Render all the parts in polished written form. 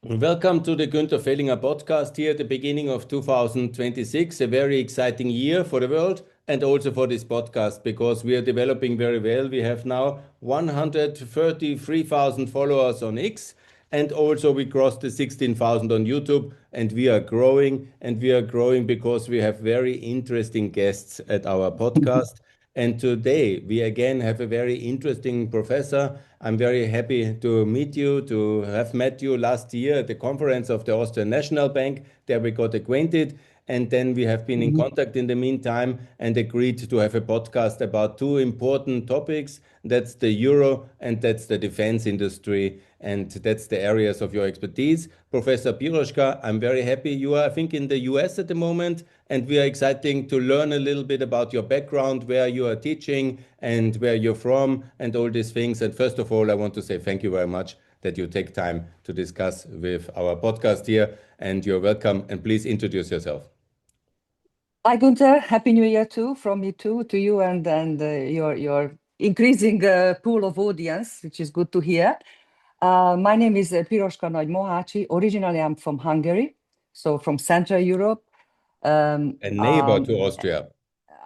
Welcome to the Gunther Fehlinger podcast here at the beginning of 2026, a very exciting year for the world and also for this podcast because we are developing very well. We have now 133,000 followers on X and also we crossed the 16,000 on YouTube and we are growing because we have very interesting guests at our podcast. And today we again have a very interesting professor. I'm very happy to meet you, to have met you last year at the conference of the Austrian National Bank. There we got acquainted. And then we have been in contact in the meantime and agreed to have a podcast about two important topics. That's the euro and that's the defense industry. And that's the areas of your expertise. Professor Piroska, I'm very happy you are, I think, in the US at the moment. And we are exciting to learn a little bit about your background, where you are teaching and where you're from and all these things. And first of all, I want to say thank you very much that you take time to discuss with our podcast here. And you're welcome. And please introduce yourself. Hi, Gunther. Happy New Year too, from me too, to you and your increasing pool of audience, which is good to hear. My name is Piroska Nagy Mohácsi. Originally, I'm from Hungary, so from Central Europe. A neighbor to Austria.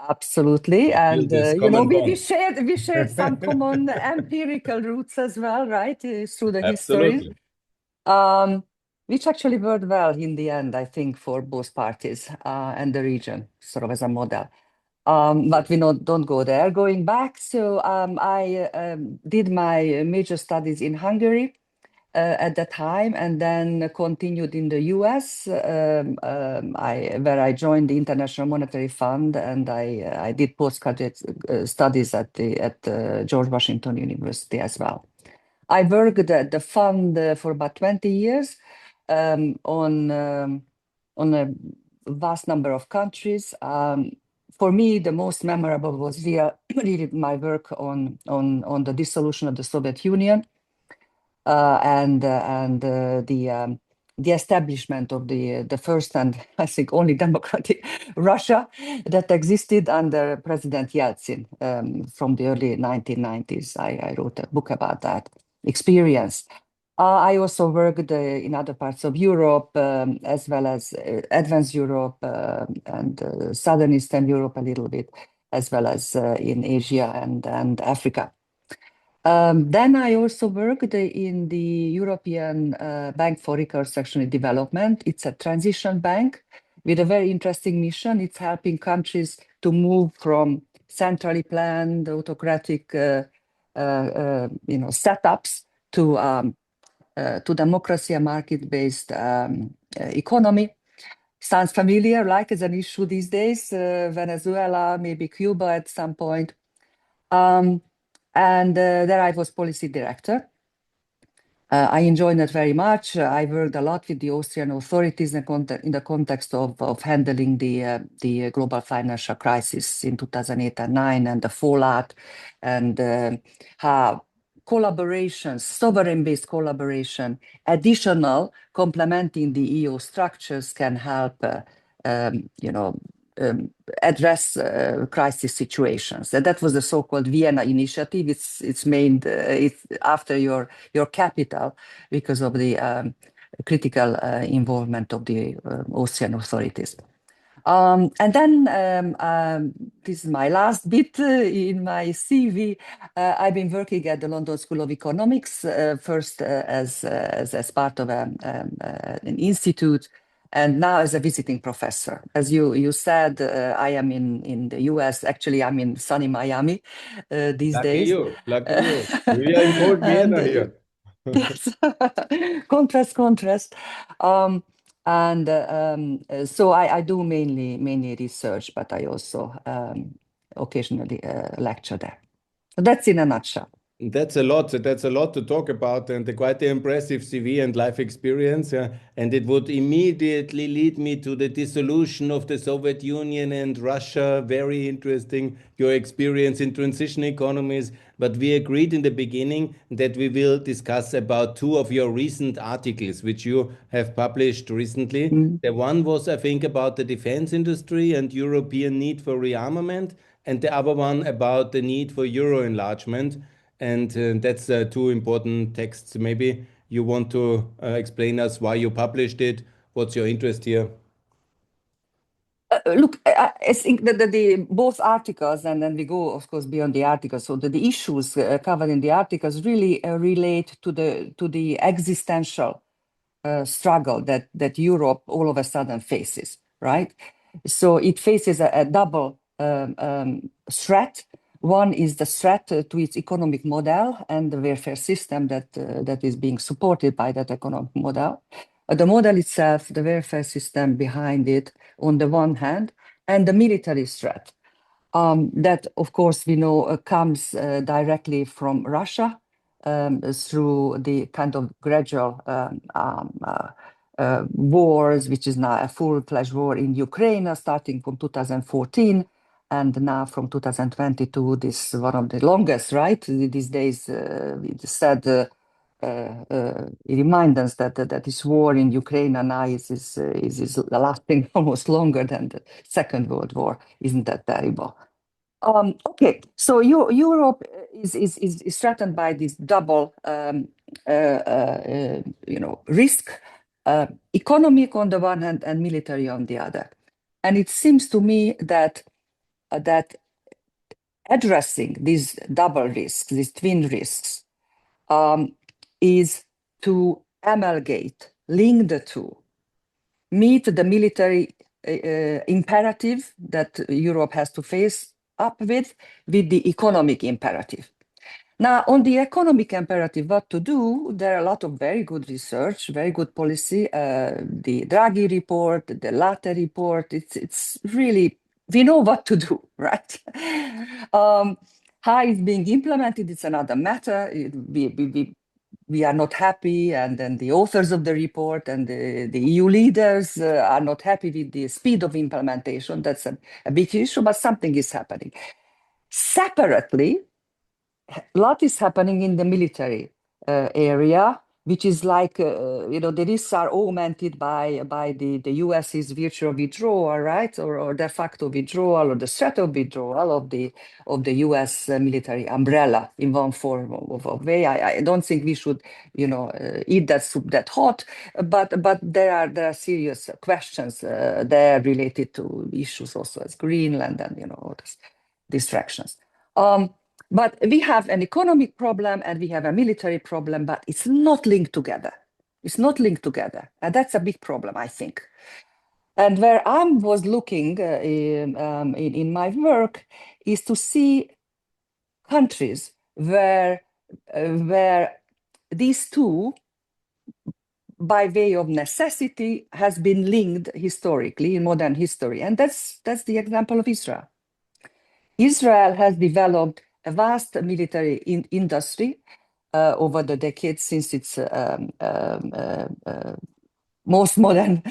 Absolutely, and we bond. shared some common empirical roots as well, right, through the history, which actually worked well in the end, I think, for both parties and the region, sort of as a model. But we don't go there. Going back, so I did my major studies in Hungary at that time, and then continued in the US, where I joined the International Monetary Fund, and I did postgraduate studies at George Washington University as well. I worked at the fund for about 20 years on a vast number of countries. For me, the most memorable was really my work on the dissolution of the Soviet Union. And the establishment of the first and I think only democratic Russia that existed under President Yeltsin from the early 1990s. I wrote a book about that experience. I also worked in other parts of Europe, as well as Advanced Europe and Southern Eastern Europe a little bit, as well as in Asia and Africa. Then I also worked in the European Bank for Reconstruction and Development. It's a transition bank with a very interesting mission. It's helping countries to move from centrally planned autocratic setups to democracy and market-based economy. Sounds familiar, like as an issue these days, Venezuela, maybe Cuba at some point. And there I was policy director. I enjoyed it very much. I worked a lot with the Austrian authorities in the context of handling the global financial crisis in 2008 and 2009 and the fallout, and how collaboration, sovereign-based collaboration, additional complementing the EU structures can help, address crisis situations. And that was the so-called Vienna Initiative. It's made after your capital because of the critical involvement of the Austrian authorities. And then this is my last bit in my CV. I've been working at the London School of Economics, first as part of an institute, and now as a visiting professor. As you said, I am in the US. Actually, I'm in sunny Miami these days. Lucky you. We are in cold Vienna here. Yes, contrast. So I do mainly research, but I also occasionally lecture there. So that's in a nutshell. That's a lot. That's a lot to talk about, and quite an impressive CV and life experience. And it would immediately lead me to the dissolution of the Soviet Union and Russia. Very interesting, your experience in transition economies. But we agreed in the beginning that we will discuss about two of your recent articles, which you have published recently. The one was, I think, about the defense industry and European need for rearmament, and the other one about the need for euro enlargement. And that's two important texts. Maybe you want to explain us why you published it? What's your interest here? Look, I think that the both articles, and then we go, of course, beyond the articles. So the issues covered in the articles really relate to the existential struggle that Europe all of a sudden faces, right? So it faces a double threat. One is the threat to its economic model and the welfare system that is being supported by that economic model. The model itself, the welfare system behind it, on the one hand, and the military threat. That, of course, we know comes directly from Russia through the kind of gradual wars, which is now a full-fledged war in Ukraine, starting from 2014. And now from 2022, this is one of the longest, right? These days, it said, it reminds us that this war in Ukraine now is lasting almost longer than the Second World War. Isn't that terrible? Okay, so Europe is threatened by this double, risk, economic on the one hand and military on the other. And it seems to me that addressing these double risks, these twin risks, is to amalgate, link the two, meet the military imperative that Europe has to face up with the economic imperative. Now, on the economic imperative, what to do, there are a lot of very good research, very good policy. The Draghi report, the Latte report, it's really, we know what to do, right? How it's being implemented, it's another matter. We are not happy, and then the authors of the report and the EU leaders are not happy with the speed of implementation. That's a big issue, but something is happening. Separately, a lot is happening in the military area, which is like, the risks are augmented by the US's virtual withdrawal, right? Or de facto withdrawal, or the threat of withdrawal of the US military umbrella in one form of way. I don't think we should, eat that soup that hot, but there are serious questions there related to issues also as Greenland and, all these distractions. But we have an economic problem and we have a military problem, but it's not linked together. It's not linked together. And that's a big problem, I think. And where I was looking in my work is to see countries where these two, by way of necessity, has been linked historically in modern history. And that's the example of Israel. Israel has developed a vast military industry over the decades since its most modern,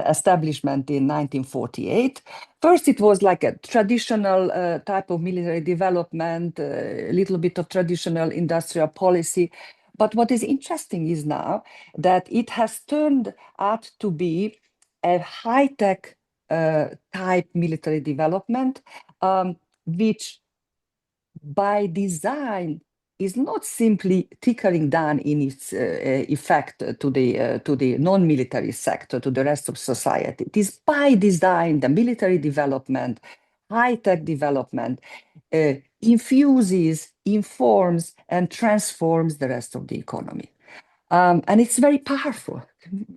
establishment in 1948. First, it was like a traditional type of military development, a little bit of traditional industrial policy. But what is interesting is now that it has turned out to be a high-tech type military development, which by design is not simply trickling down in its effect to the non-military sector, to the rest of society. It is by design the military development, high-tech development, infuses, informs, and transforms the rest of the economy. And it's very powerful.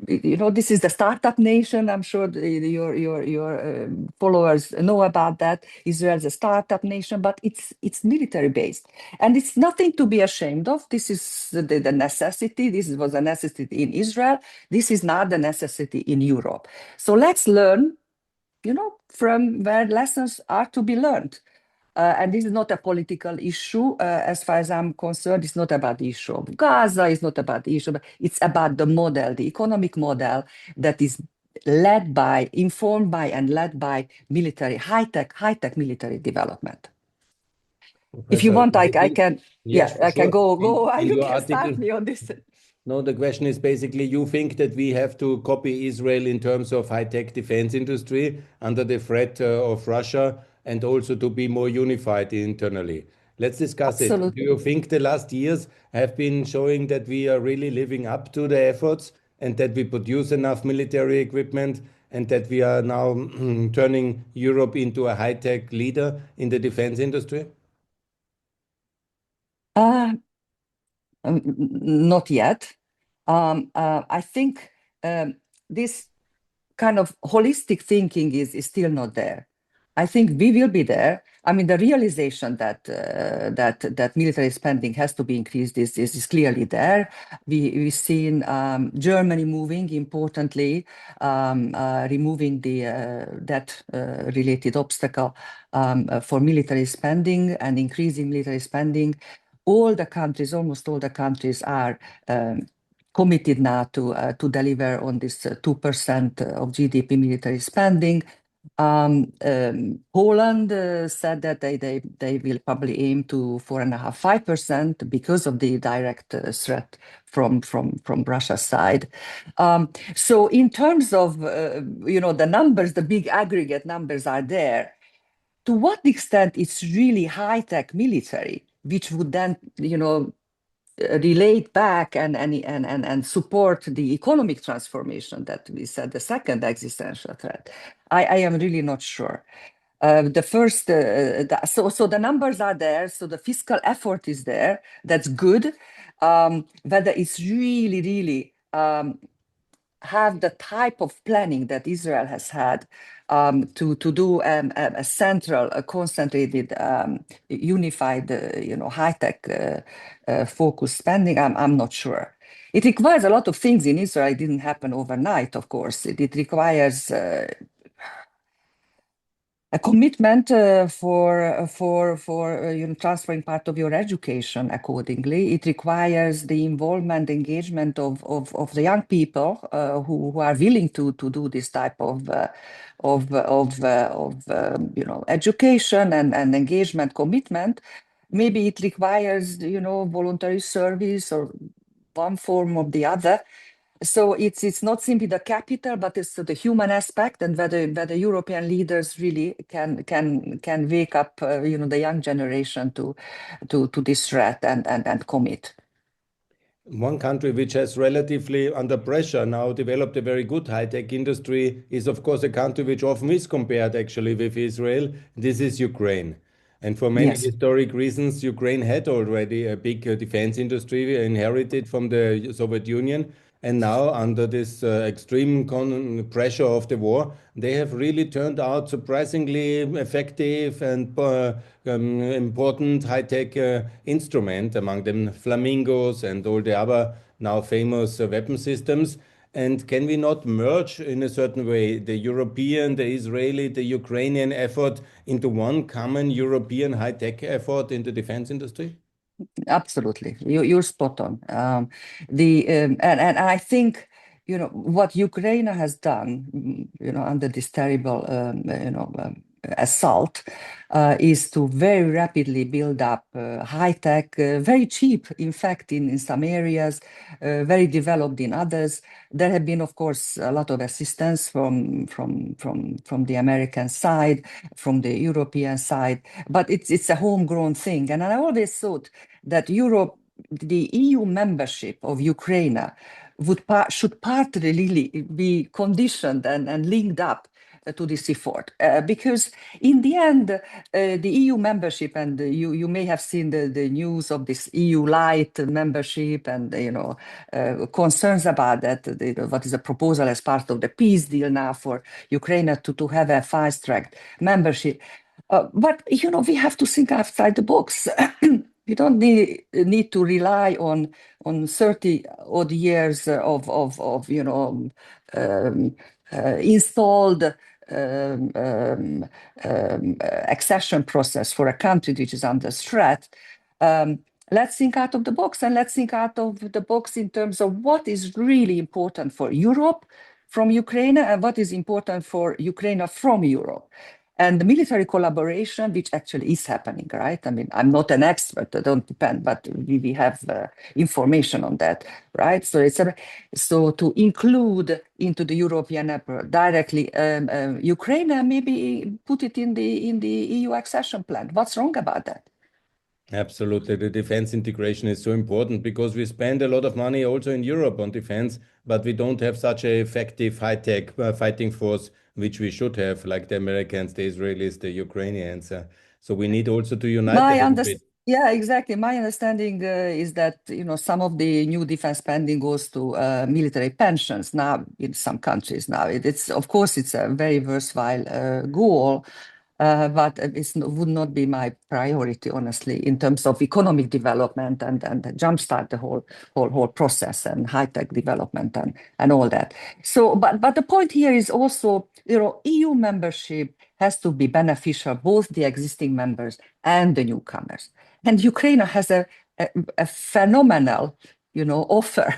This is the startup nation. I'm sure your followers know about that. Israel is a startup nation, but it's military based, and it's nothing to be ashamed of. This is the necessity. This was a necessity in Israel. This is not the necessity in Europe. So let's learn, from where lessons are to be learned. And this is not a political issue, as far as I'm concerned. It's not about the issue of Gaza. It's not about the issue, but it's about the model, the economic model that is led by, informed by, and led by military, high-tech military development. Professor, if you want, I can, I can go. You can start me on this. No, the question is basically, you think that we have to copy Israel in terms of high-tech defense industry under the threat of Russia, and also to be more unified internally. Let's discuss it. Do Absolutely. you think the last years have been showing that we are really living up to the efforts and that we produce enough military equipment and that we are now turning Europe into a high-tech leader in the defense industry? Uh, Not yet. I think this kind of holistic thinking is still not there. I think we will be there. I mean, the realization that that military spending has to be increased is clearly there. We've seen Germany moving importantly, removing the debt related obstacle for military spending and increasing military spending. All the countries, almost all the countries, are committed now to deliver on this 2% of GDP military spending. Poland said that they will probably aim to 4.5%, 5% because of the direct threat from Russia's side. So in terms of the numbers, the big aggregate numbers are there. To what extent it's really high-tech military, which would then relate back and support the economic transformation that we said the second existential threat, I am really not sure. The first, so the numbers are there, so the fiscal effort is there. That's good. Whether it's really have the type of planning that Israel has had to do a central, concentrated, unified, high-tech focused spending, I'm not sure. It requires a lot of things in Israel. It didn't happen overnight, of course. It requires a commitment for transferring part of your education accordingly. It requires the involvement, engagement of the young people who are willing to do this type of education and engagement commitment. Maybe it requires voluntary service or one form or the other. So it's not simply the capital, but it's the human aspect, and whether European leaders really can wake up the young generation to this threat and commit. One country which has relatively under pressure now developed a very good high-tech industry is, of course, a country which often is compared actually with Israel. This is Ukraine. And for many Yes. historic reasons, Ukraine had already a big defense industry inherited from the Soviet Union. And now, under this extreme pressure of the war, they have really turned out surprisingly effective and important high-tech instrument, among them flamingos and all the other now famous weapon systems. And can we not merge in a certain way the European, the Israeli, the Ukrainian effort into one common European high-tech effort in the defense industry? Absolutely, you're spot on. And I think what Ukraine has done, under this terrible assault, is to very rapidly build up high tech, very cheap, in fact, in some areas, very developed in others. There have been, of course, a lot of assistance from the American side, from the European side, but it's a homegrown thing. And I always thought that Europe, the EU membership of Ukraine, should partly really be conditioned and linked up to this effort, because in the end, the EU membership, and you may have seen the news of this EU light membership, and concerns about that. What is a proposal as part of the peace deal now for Ukraine to have a fast-track membership? But we have to think outside the box. We don't need to rely on 30 odd years of installed accession process for a country which is under threat. Let's think out of the box, and let's think out of the box in terms of what is really important for Europe from Ukraine and what is important for Ukraine from Europe. And the military collaboration, which actually is happening, right? I mean, I'm not an expert, I don't depend, but we have information on that, right? So so to include into the European effort directly Ukraine, and maybe put it in the EU accession plan. What's wrong about that? Absolutely. The defense integration is so important because we spend a lot of money also in Europe on defense, but we don't have such an effective high-tech fighting force, which we should have, like the Americans, the Israelis, the Ukrainians. So we need also to unite a little bit. Yeah, exactly. My understanding is that some of the new defense spending goes to military pensions now in some countries. Now it's of course it's a very worthwhile goal, but it would not be my priority, honestly, in terms of economic development and jumpstart the whole process and high tech development and all that. So, but the point here is also, EU membership has to be beneficial both the existing members and the newcomers. And Ukraine has a phenomenal, offer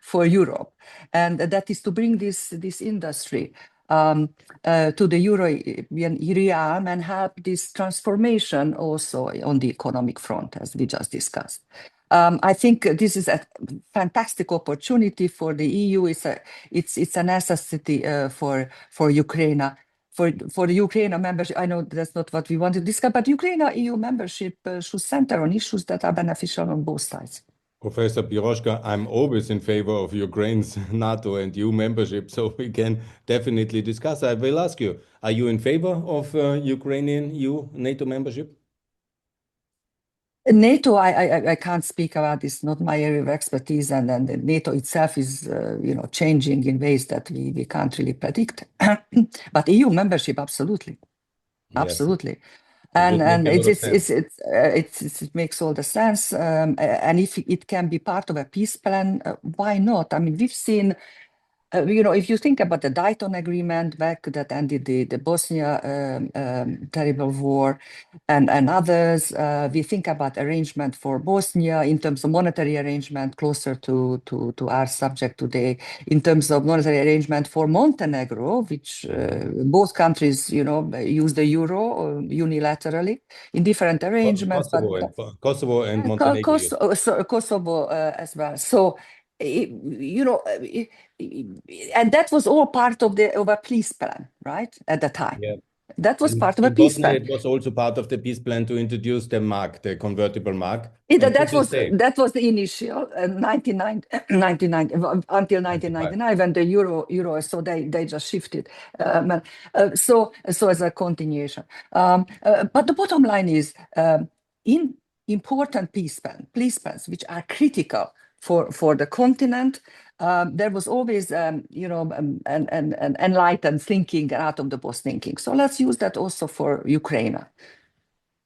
for Europe, and that is to bring this industry to the European realm and help this transformation also on the economic front, as we just discussed. I think this is a fantastic opportunity for the EU. It's a necessity for Ukraine. For the Ukraine membership, I know that's not what we want to discuss, but Ukraine EU membership should center on issues that are beneficial on both sides. Professor Piroska, I'm always in favor of Ukraine's NATO and EU membership, so we can definitely discuss. I will ask you, are you in favor of Ukrainian EU NATO membership? NATO, I can't speak about. It's not my area of expertise, and then the NATO itself is, changing in ways that we can't really predict. But EU membership, absolutely, Yes. absolutely, It and it makes all the sense. And if it can be part of a peace plan, why not? I mean, we've seen. If you think about the Dayton Agreement back that ended the Bosnia terrible war and others, we think about arrangement for Bosnia in terms of monetary arrangement closer to our subject today, in terms of monetary arrangement for Montenegro, which both countries, use the euro unilaterally in different arrangements. Kosovo and Montenegro. Kosovo as well. So, and that was all part of a peace plan, right? At the time. Yeah. That was part of a peace plan. It was also part of the peace plan to introduce the mark, the convertible mark. That was the initial 1990 until 1999 when the euro, so they just shifted. So as a continuation. But the bottom line is in important peace plans, which are critical for the continent, there was always, an enlightened thinking and out of the box thinking. So let's use that also for Ukraine.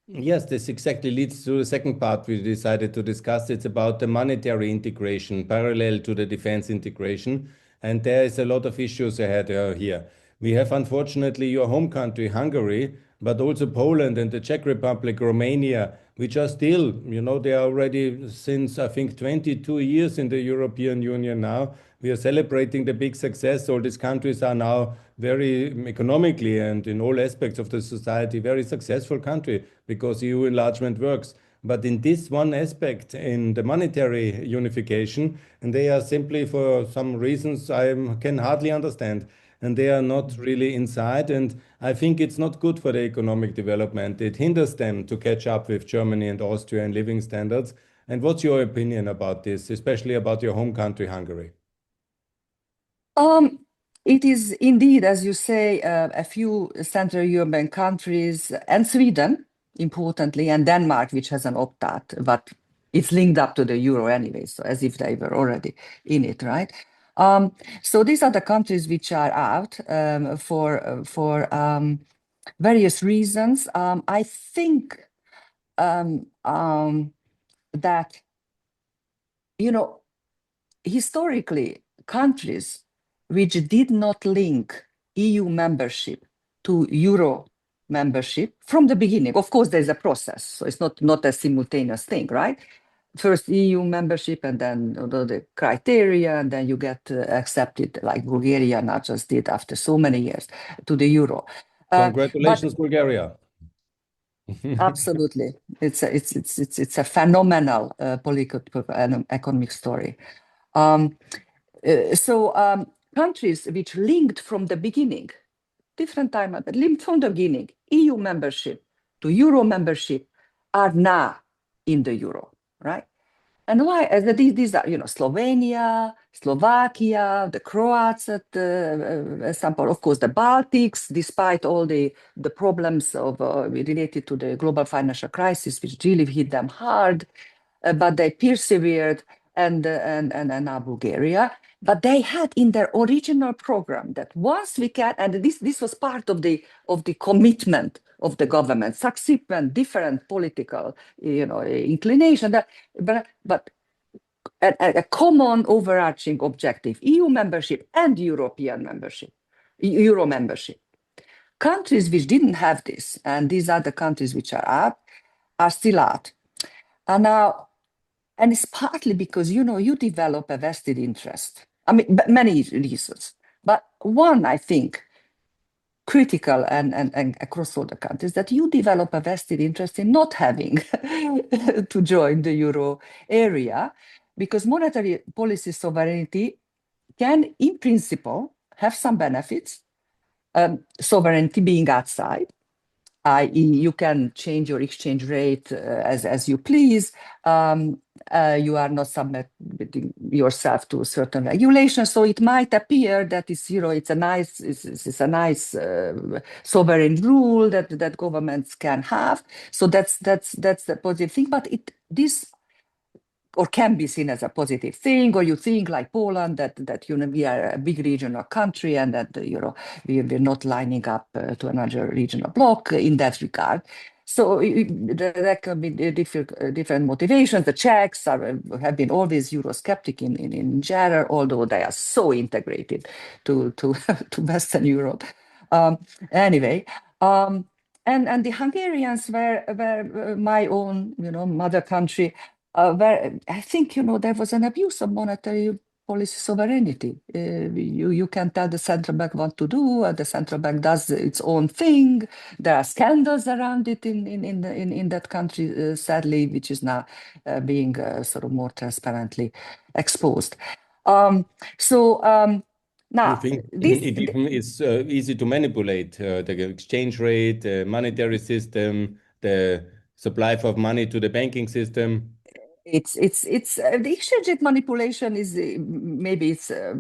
Yes, this exactly leads to the second part we decided to discuss. It's about the monetary integration parallel to the defense integration. And there is a lot of issues ahead here. We have, unfortunately, your home country, Hungary, but also Poland and the Czech Republic, Romania, which are still, they are already since, I think, 22 years in the European Union now. We are celebrating the big success. All these countries are now very economically and in all aspects of the society, very successful country because EU enlargement works. But in this one aspect, in the monetary unification, and they are simply for some reasons I can hardly understand, and they are not really inside. And I think it's not good for the economic development. It hinders them to catch up with Germany and Austria in living standards. And what's your opinion about this, especially about your home country, Hungary? It is indeed, as you say, a few Central European countries and Sweden, importantly, and Denmark, which has an opt-out, but it's linked up to the euro anyway, so as if they were already in it, right? So these are the countries which are out for various reasons. I think that, historically, countries which did not link EU membership to euro membership from the beginning. Of course, there's a process, so it's not a simultaneous thing, right? First EU membership and then the criteria, and then you get accepted, like Bulgaria now just did after so many years, to the euro. Congratulations, Bulgaria. Absolutely, it's a phenomenal political and economic story. So countries which linked from the beginning, different time, but linked from the beginning, EU membership to euro membership, are now in the euro, right? And why? As these are, Slovenia, Slovakia, the Croats at some point, of course, the Baltics, despite all the problems of related to the global financial crisis, which really hit them hard, but they persevered, and now Bulgaria. But they had in their original program that once we can, and this was part of the commitment of the government, subsequent different political, inclination, but a common overarching objective: EU membership and European membership, Euro membership. Countries which didn't have this, and these are the countries which are out, are still out. And now, and it's partly because, you develop a vested interest. I mean, many reasons. But one, I think, critical and across all the countries, that you develop a vested interest in not having to join the euro area, because monetary policy sovereignty can, in principle, have some benefits. Sovereignty being outside, i.e., you can change your exchange rate as you please. You are not submitting yourself to certain regulations, so it might appear that it's a nice sovereign rule that governments can have. So that's the positive thing. But this or can be seen as a positive thing, or you think like Poland that we are a big regional country and that we're not lining up to another regional bloc in that regard. So there can be different motivations. The Czechs have been always Eurosceptic in general, although they are so integrated to Western Europe. Anyway. And the Hungarians were my own, mother country, where I think, there was an abuse of monetary policy sovereignty. You can tell the central bank what to do, the central bank does its own thing. There are scandals around it in that country, sadly, which is now being sort of more transparently exposed. Now, you think it even is easy to manipulate the exchange rate, the monetary system, the supply of money to the banking system? It's the exchange rate manipulation is maybe it's a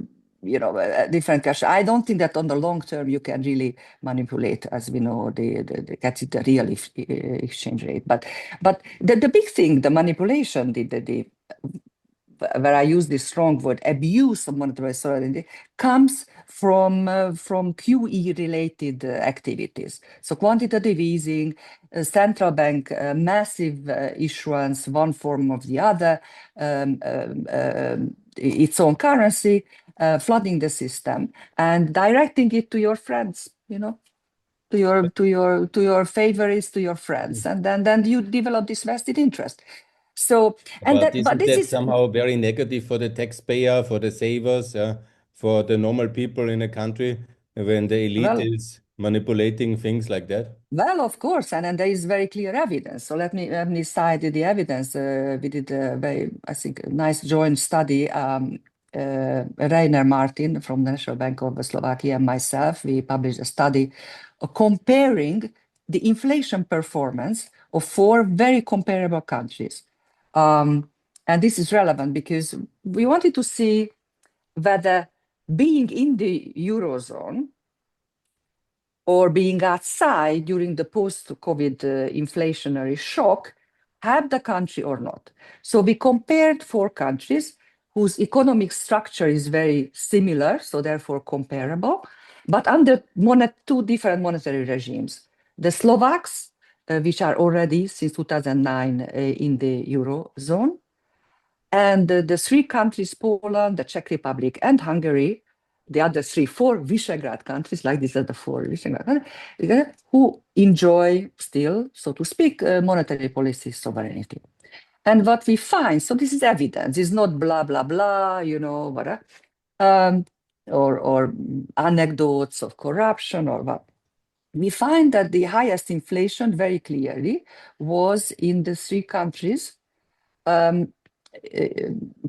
different question. I don't think that on the long term you can really manipulate, as we know, the real exchange rate. But the big thing, the manipulation, where I use this strong word, abuse of monetary sovereignty, comes from QE-related activities. So quantitative easing, central bank massive issuance, one form of the other, its own currency, flooding the system and directing it to your friends, to your favorites, to your friends, and then you develop this vested interest. So, but this is somehow very negative for the taxpayer, for the savers, for the normal people in a country when the elite is manipulating things like that. Well, of course, and there is very clear evidence. So let me cite the evidence. We did a very, I think, nice joint study. Rainer Martin from the National Bank of Slovakia and myself, we published a study comparing the inflation performance of 4 very comparable countries. And this is relevant because we wanted to see whether being in the Eurozone or being outside during the post-COVID inflationary shock helped the country or not. So we compared 4 countries whose economic structure is very similar, so therefore comparable, but under 2 different monetary regimes. The Slovaks, which are already since 2009 in the Eurozone, and the 3 countries, Poland, the Czech Republic, and Hungary, the other 4 Visegrad countries, like these are the 4 Visegrad countries, who enjoy still, so to speak, monetary policy sovereignty. And what we find, so this is evidence, it's not blah, blah, blah, or anecdotes of corruption or what. We find that the highest inflation very clearly was in the 3 countries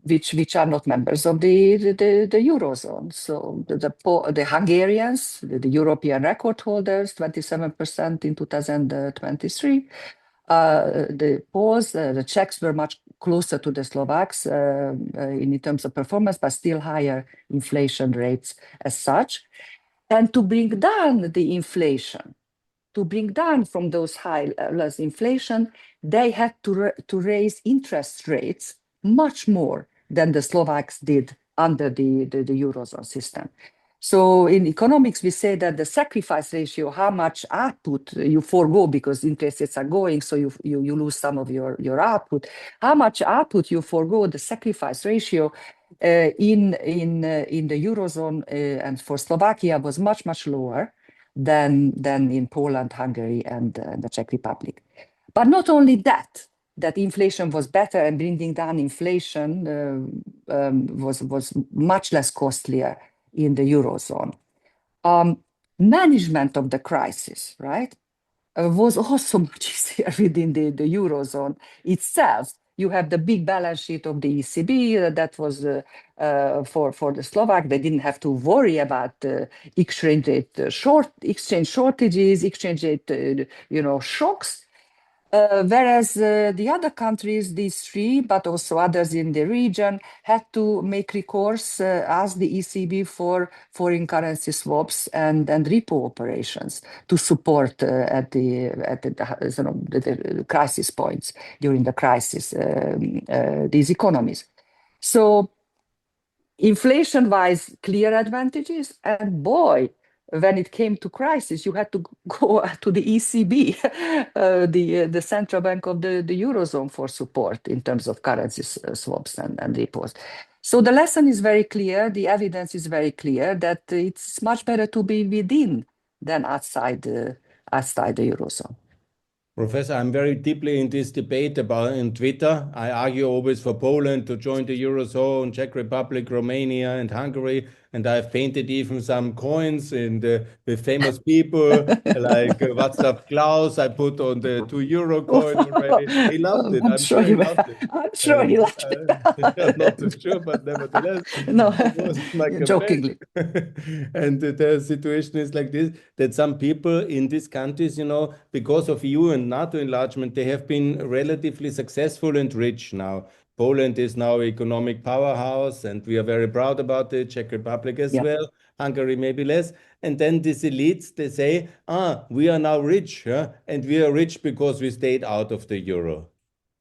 which are not members of the Eurozone. So the Hungarians, the European record holders, 27% in 2023. The Poles, the Czechs were much closer to the Slovaks in terms of performance, but still higher inflation rates as such. And to bring down the inflation, to bring down from those high levels inflation, they had to raise interest rates much more than the Slovaks did under the Eurozone system. So in economics, we say that the sacrifice ratio, how much output you forego because interest rates are going, so you lose some of your output, how much output you forego, the sacrifice ratio in the Eurozone and for Slovakia was much, much lower than in Poland, Hungary, and the Czech Republic. But not only that inflation was better and bringing down inflation was much less costlier in the Eurozone. Management of the crisis, right, was also much easier within the Eurozone itself. You have the big balance sheet of the ECB that was for the Slovak. They didn't have to worry about exchange shortages, exchange rate shocks. Whereas the other countries, these three, but also others in the region, had to make recourse, ask the ECB for foreign currency swaps and repo operations to support at the crisis points during the crisis these economies. So inflation-wise, clear advantages, and boy, when it came to crisis, you had to go to the ECB, the central bank of the Eurozone, for support in terms of currency swaps and repos. So the lesson is very clear, the evidence is very clear that it's much better to be within than outside the Eurozone. Professor, I'm very deeply in this debate about in Twitter. I argue always for Poland to join the Eurozone, Czech Republic, Romania, and Hungary. And I've painted even some coins with famous people like Václav Klaus. I put on the €2 coin already. He loved it. I'm sure he loved it. I'm sure he loved it. I'm not too sure, but nevertheless, no, it was like jokingly. And the situation is like this, that some people in these countries, because of EU and NATO enlargement, they have been relatively successful and rich now. Poland is now economic powerhouse, and we are very proud about it. Czech Republic as well. Hungary maybe less. And then these elites, they say, we are now rich, and we are rich because we stayed out of the euro.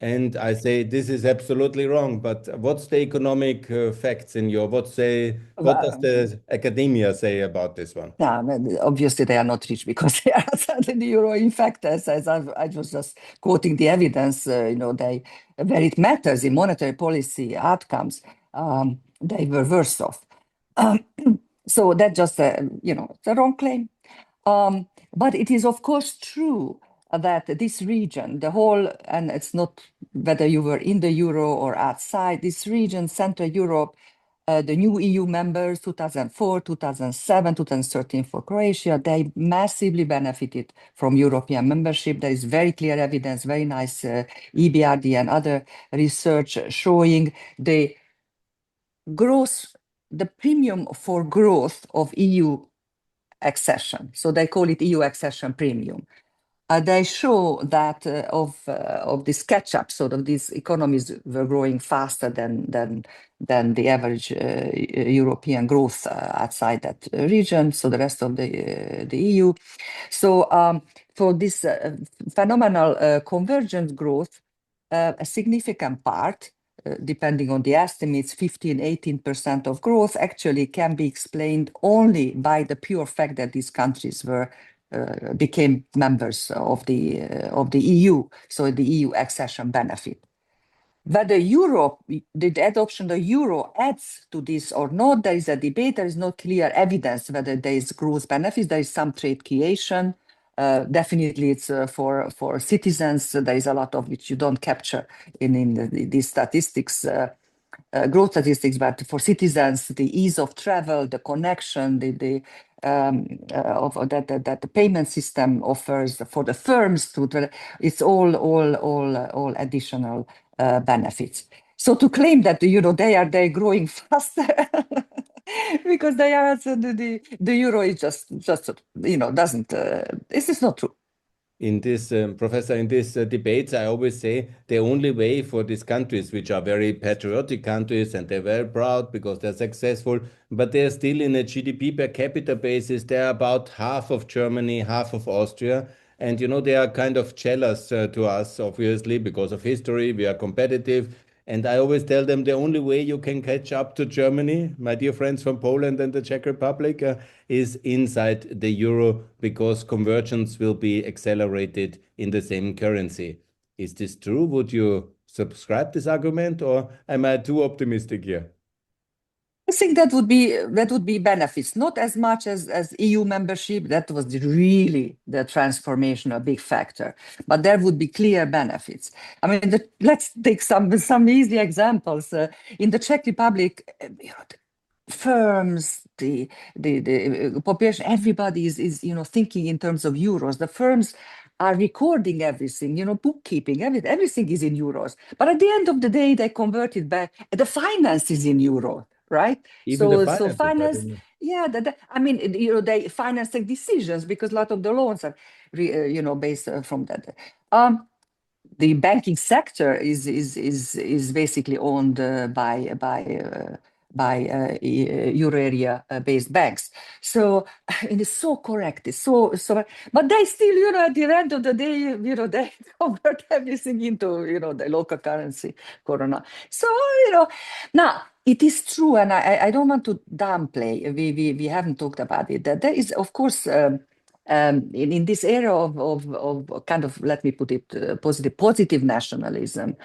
And I say this is absolutely wrong. But what's the economic facts in your? What does the academia say about this one? Obviously, they are not rich because they are outside the euro. In fact, as I was just quoting the evidence, where it matters in monetary policy outcomes, they were worse off. So that just it's a wrong claim. But it is of course true that this region, the whole, and it's not whether you were in the euro or outside, this region, Central Europe, the new EU members, 2004, 2007, 2013 for Croatia, they massively benefited from European membership. There is very clear evidence, very nice EBRD and other research showing the growth, the premium for growth of EU accession. So they call it EU accession premium. They show that of this catch-up, sort of these economies were growing faster than the average European growth outside that region, so the rest of the EU. So for this phenomenal convergent growth, a significant part, depending on the estimates, 15–18% of growth actually can be explained only by the pure fact that these countries became members of the EU, so the EU accession benefit. Whether the adoption of the euro adds to this or not, there is a debate. There is no clear evidence whether there is growth benefits. There is some trade creation. Definitely, it's for citizens. There is a lot of which you don't capture in these statistics. Growth statistics, but for citizens, the ease of travel, the connection, that the payment system offers for the firms, it's all additional benefits. So to claim that they're growing faster because they are the euro is just doesn't this is not true. Professor, in these debates, I always say the only way for these countries, which are very patriotic countries and they're very proud because they're successful, but they're still in a GDP per capita basis, they're about half of Germany, half of Austria. And, they are kind of jealous to us, obviously, because of history. We are competitive. And I always tell them the only way you can catch up to Germany, my dear friends from Poland and the Czech Republic, is inside the euro because convergence will be accelerated in the same currency. Is this true? Would you subscribe this argument, or am I too optimistic here? I think that would be benefits, not as much as EU membership. That was really the transformation, a big factor, but there would be clear benefits. I mean, let's take some easy examples. In the Czech Republic, the firms, the population, everybody is thinking in terms of euros. The firms are recording everything, bookkeeping, everything is in euros. But at the end of the day, they convert it back. The finance is in euros. Right. Even the finance, yeah. I mean, they finance the decisions because a lot of the loans are, based from that. The banking sector is basically owned by euro area based banks. So it is so correct. It's so, but they still, at the end of the day, they convert everything into, the local currency, corona. So, now. It is true, and I don't want to downplay. We haven't talked about it. That there is, of course, in this era of kind of, let me put it, positive nationalism.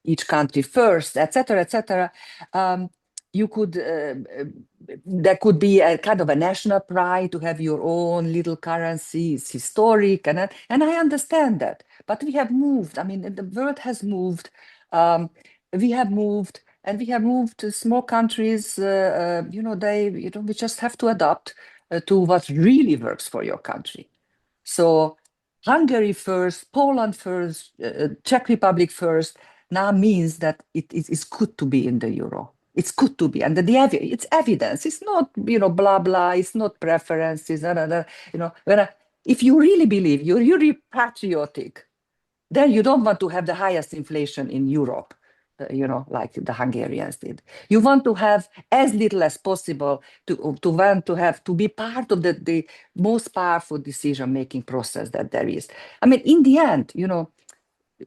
Each country first, etc., etc. You could there could be a kind of a national pride to have your own little currency. It's historic, and I understand that. But we have moved. I mean, the world has moved. We have moved, and we have moved to small countries. We just have to adapt to what really works for your country. So Hungary first, Poland first, Czech Republic first now means that it is good to be in the euro. It's good to be, and it's evidence. It's not blah blah. It's not preferences. If you really believe, you're really patriotic, then you don't want to have the highest inflation in Europe. Like the Hungarians did. You want to have as little as possible to be part of the most powerful decision-making process that there is. I mean, in the end,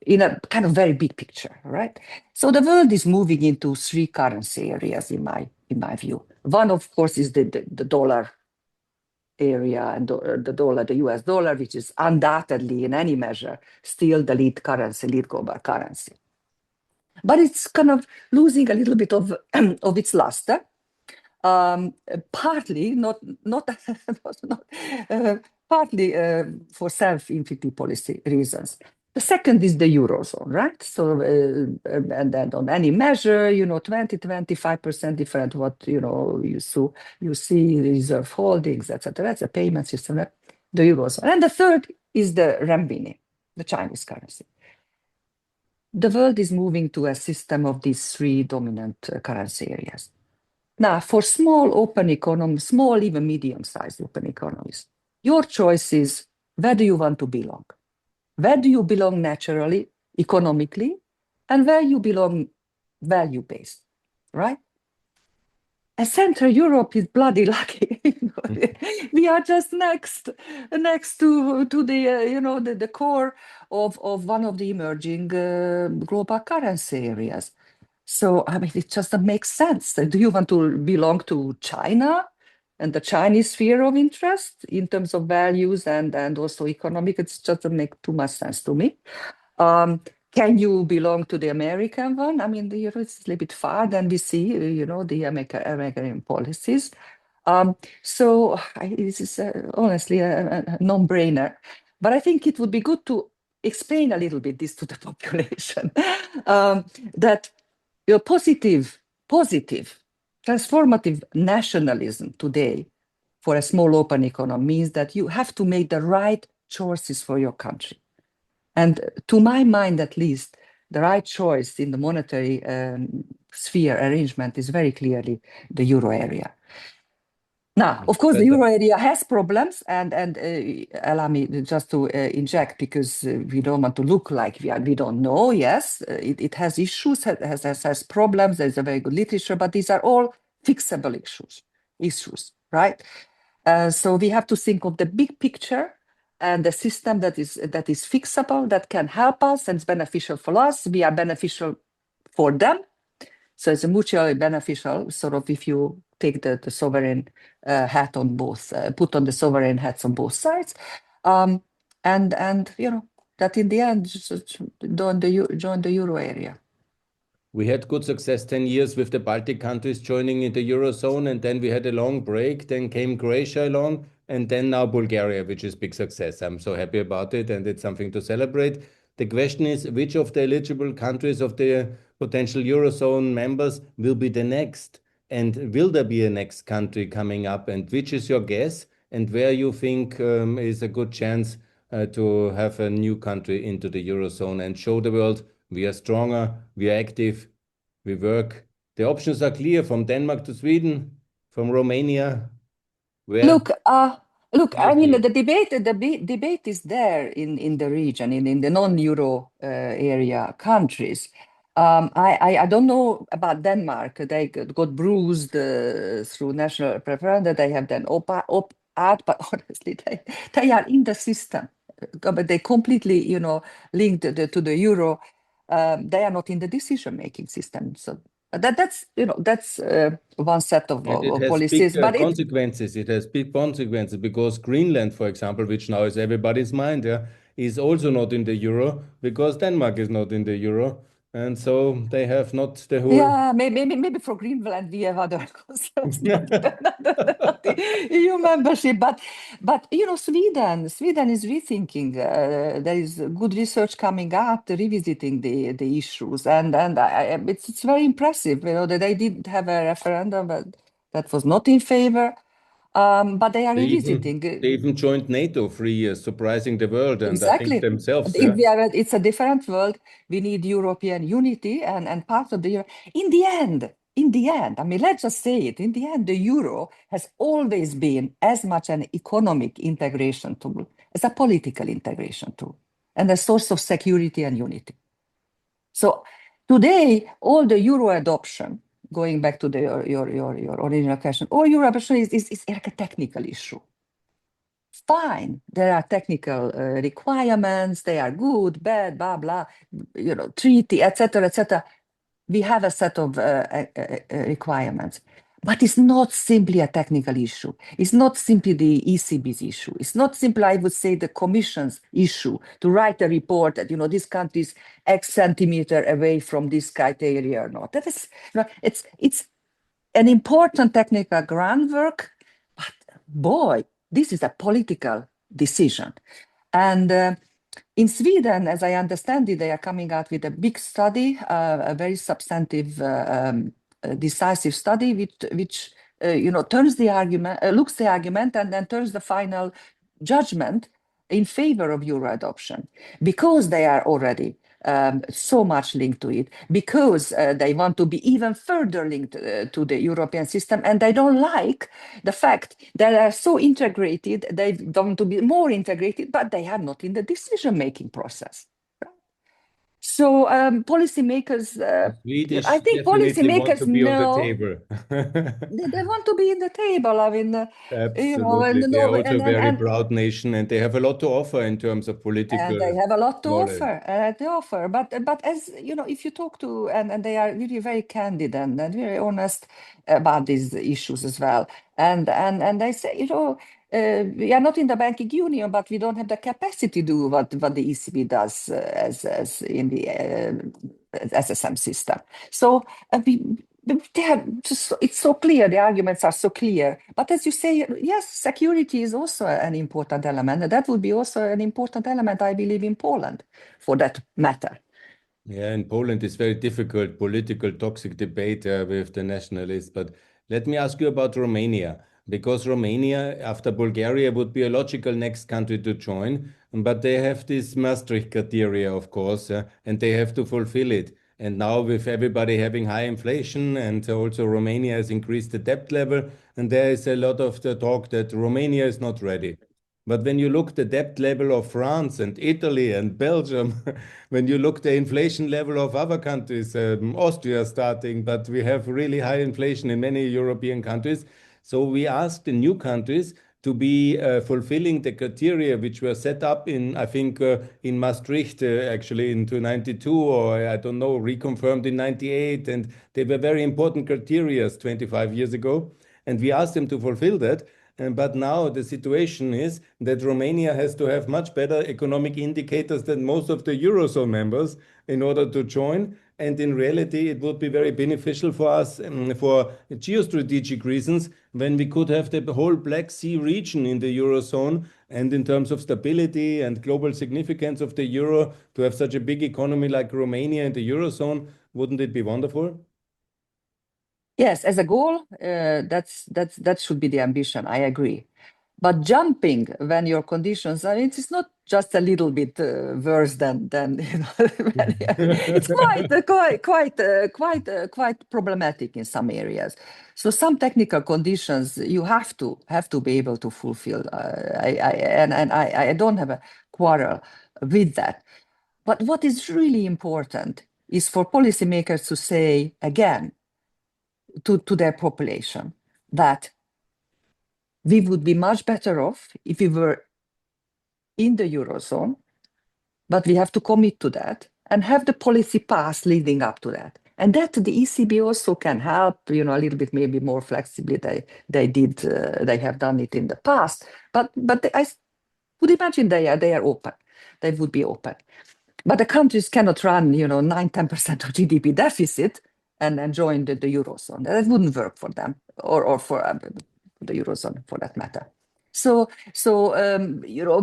in a kind of very big picture, right? So the world is moving into three currency areas, in my view. One, of course, is the dollar area, and the US dollar, which is undoubtedly, in any measure, still the lead global currency. But it's kind of losing a little bit of its luster, partly partly for self-inflicted policy reasons. The second is the Eurozone, right? So, and then on any measure, 20-25% different what, you see reserve holdings, etc. That's a payment system, right? The Eurozone. And the third is the renminbi, the Chinese currency. The world is moving to a system of these three dominant currency areas. Now, for small open economies, small, even medium-sized open economies, your choice is where do you want to belong? Where do you belong naturally, economically, and where you belong value-based, right? And Central Europe is bloody lucky. We are just next to the core of one of the emerging global currency areas. So I mean, it just makes sense. Do you want to belong to China and the Chinese sphere of interest in terms of values and also economic? It just doesn't make too much sense to me. Can you belong to the American one? I mean, it's a little bit far than we see, the American policies. So this is honestly a non-brainer. But I think it would be good to explain a little bit this to the population, that your positive, transformative nationalism today for a small open economy means that you have to make the right choices for your country. And to my mind, at least, the right choice in the monetary sphere arrangement is very clearly the euro area. Now, of course, the euro area has problems, and allow me just to inject, because we don't want to look like we don't know. Yes, it has issues, has problems. There's a very good literature, but these are all fixable issues, right? So we have to think of the big picture and the system that is fixable, that can help us and is beneficial for us. We are beneficial for them. So it's a mutually beneficial, sort of, if you take the sovereign hat on both, put on the sovereign hats on both sides, and you know, that in the end, join the euro area. We had good success 10 years with the Baltic countries joining in the Eurozone, and then we had a long break. Then came Croatia along, and then now Bulgaria, which is big success. I'm so happy about it, and it's something to celebrate. The question is, which of the eligible countries of the potential Eurozone members will be the next? And will there be a next country coming up? And which is your guess? And where you think is a good chance to have a new country into the Eurozone and show the world we are stronger, we are active, we work. The options are clear, from Denmark to Sweden, from Romania. Where? Look, I mean, the debate is there in the region, in the non-euro area countries. I don't know about Denmark. They got bruised through national referendum. They have then out, but honestly, they are in the system. But they completely, you know, linked to the euro. They are not in the decision-making system. So that's one set of policies. Big consequences. It has big consequences because Greenland, for example, which now is everybody's mind, is also not in the euro because Denmark is not in the euro. And so they have not the whole. Yeah, maybe for Greenland we have other concerns, not the EU membership. But you know, Sweden is rethinking. There is good research coming out, revisiting the issues, and it's very impressive. You know, that they did have a referendum, but that was not in favor. But they are revisiting. They even joined NATO 3 years, surprising the world, and exactly. I think themselves. It's a different world. We need European unity, and part of the euro. In the end, I mean, let's just say it. In the end, the euro has always been as much an economic integration tool as a political integration tool, and a source of security and unity. So today, all the euro adoption, going back to your original question, all euro adoption is like a technical issue. Fine, there are technical requirements, they are good, bad, blah, blah, you know, treaty, etc. We have a set of requirements, but it's not simply a technical issue. It's not simply the ECB's issue. It's not simply, I would say, the Commission's issue to write a report that, you know, this country is X centimeter away from this criteria or not. That is, you know, it's an important technical groundwork, but boy, this is a political decision. And in Sweden, as I understand it, they are coming out with a big study, a very substantive, decisive study, which you know, turns the argument, looks the argument, and then turns the final judgment in favor of euro adoption, because they are already so much linked to it, because they want to be even further linked to the European system, and they don't like the fact that they are so integrated. They want to be more integrated, but they are not in the decision-making process. So policymakers, I think policymakers know they want to be in the table. I mean, absolutely. You know, they are also a very proud nation, and they have a lot to offer in terms of political. And they have a lot to offer. But as you know, if you talk to and they are really very candid and very honest about these issues as well. And they say, you know, we are not in the banking union, but we don't have the capacity to do what the ECB does as in the SSM system. So they are just, it's so clear, the arguments are so clear. But as you say, yes, security is also an important element. And that would be also an important element, I believe, in Poland, for that matter. Yeah, in Poland, it's very difficult political toxic debate with the nationalists. But let me ask you about Romania, because Romania, after Bulgaria, would be a logical next country to join. But they have this Maastricht criteria, of course, and they have to fulfill it. And now with everybody having high inflation, and also Romania has increased the debt level, and there is a lot of the talk that Romania is not ready. But when you look the debt level of France and Italy and Belgium, when you look the inflation level of other countries, Austria starting, but we have really high inflation in many European countries. So we asked the new countries to be fulfilling the criteria which were set up in, I think, in Maastricht, actually in 92, or I don't know, reconfirmed in 98. And they were very important criteria 25 years ago. And we asked them to fulfill that. But now the situation is that Romania has to have much better economic indicators than most of the Eurozone members in order to join. And in reality, it would be very beneficial for us for geostrategic reasons when we could have the whole Black Sea region in the Eurozone, and in terms of stability and global significance of the euro, to have such a big economy like Romania in the Eurozone. Wouldn't it be wonderful? Yes, as a goal, that should be the ambition. I agree. But jumping when your conditions, I mean, it's not just a little bit worse than it's quite problematic in some areas. So some technical conditions you have to be able to fulfill. I don't have a quarrel with that. But what is really important is for policymakers to say again to their population that we would be much better off if we were in the Eurozone, but we have to commit to that and have the policy path leading up to that. And that the ECB also can help, a little bit maybe more flexibly. They have done it in the past, but I would imagine they are open. They would be open. But the countries cannot run, 9-10% of GDP deficit and join the Eurozone. That wouldn't work for them or for the Eurozone for that matter. So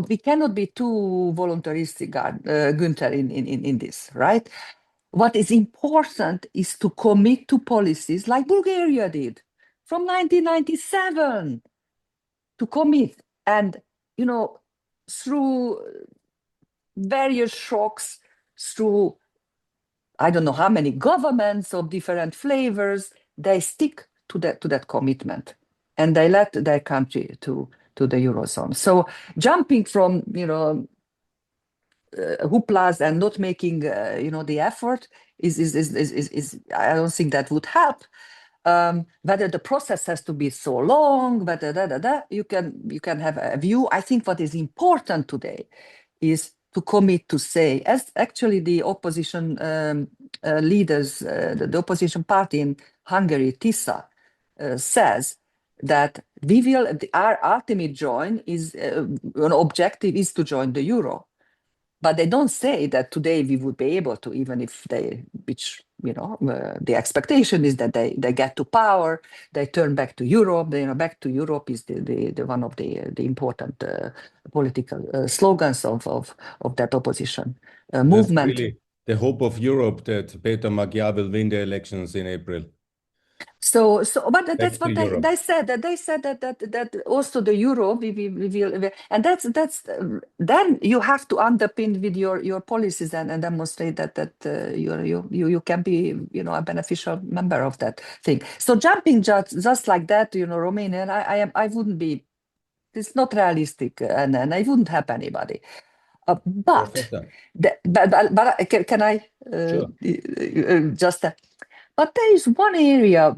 we cannot be too voluntaristic, Gunther, in this, right? What is important is to commit to policies like Bulgaria did from 1997, to commit and, through various shocks, through I don't know how many governments of different flavors, they stick to that commitment, and they led their country to the Eurozone. So jumping from hooplas and not making the effort is I don't think that would help. Whether the process has to be so long, whether you can have a view. I think what is important today is to commit to say, as actually the opposition leaders, the opposition party in Hungary, TISA, says that our ultimate join is an objective is to join the euro. But they don't say that today we would be able to, even if the expectation is that they get to power, they turn back to Europe. Back to Europe is the one of the important political slogans of that opposition movement. That's really the hope of Europe, that Peter Magyar will win the elections in April. But that's what they said. They said that also the euro we will, and that's then you have to underpin with your policies and demonstrate that you can be a beneficial member of that thing. So jumping just like that, Romania, I wouldn't be. It's not realistic, and I wouldn't help anybody. But can I Sure. just? But there is one area,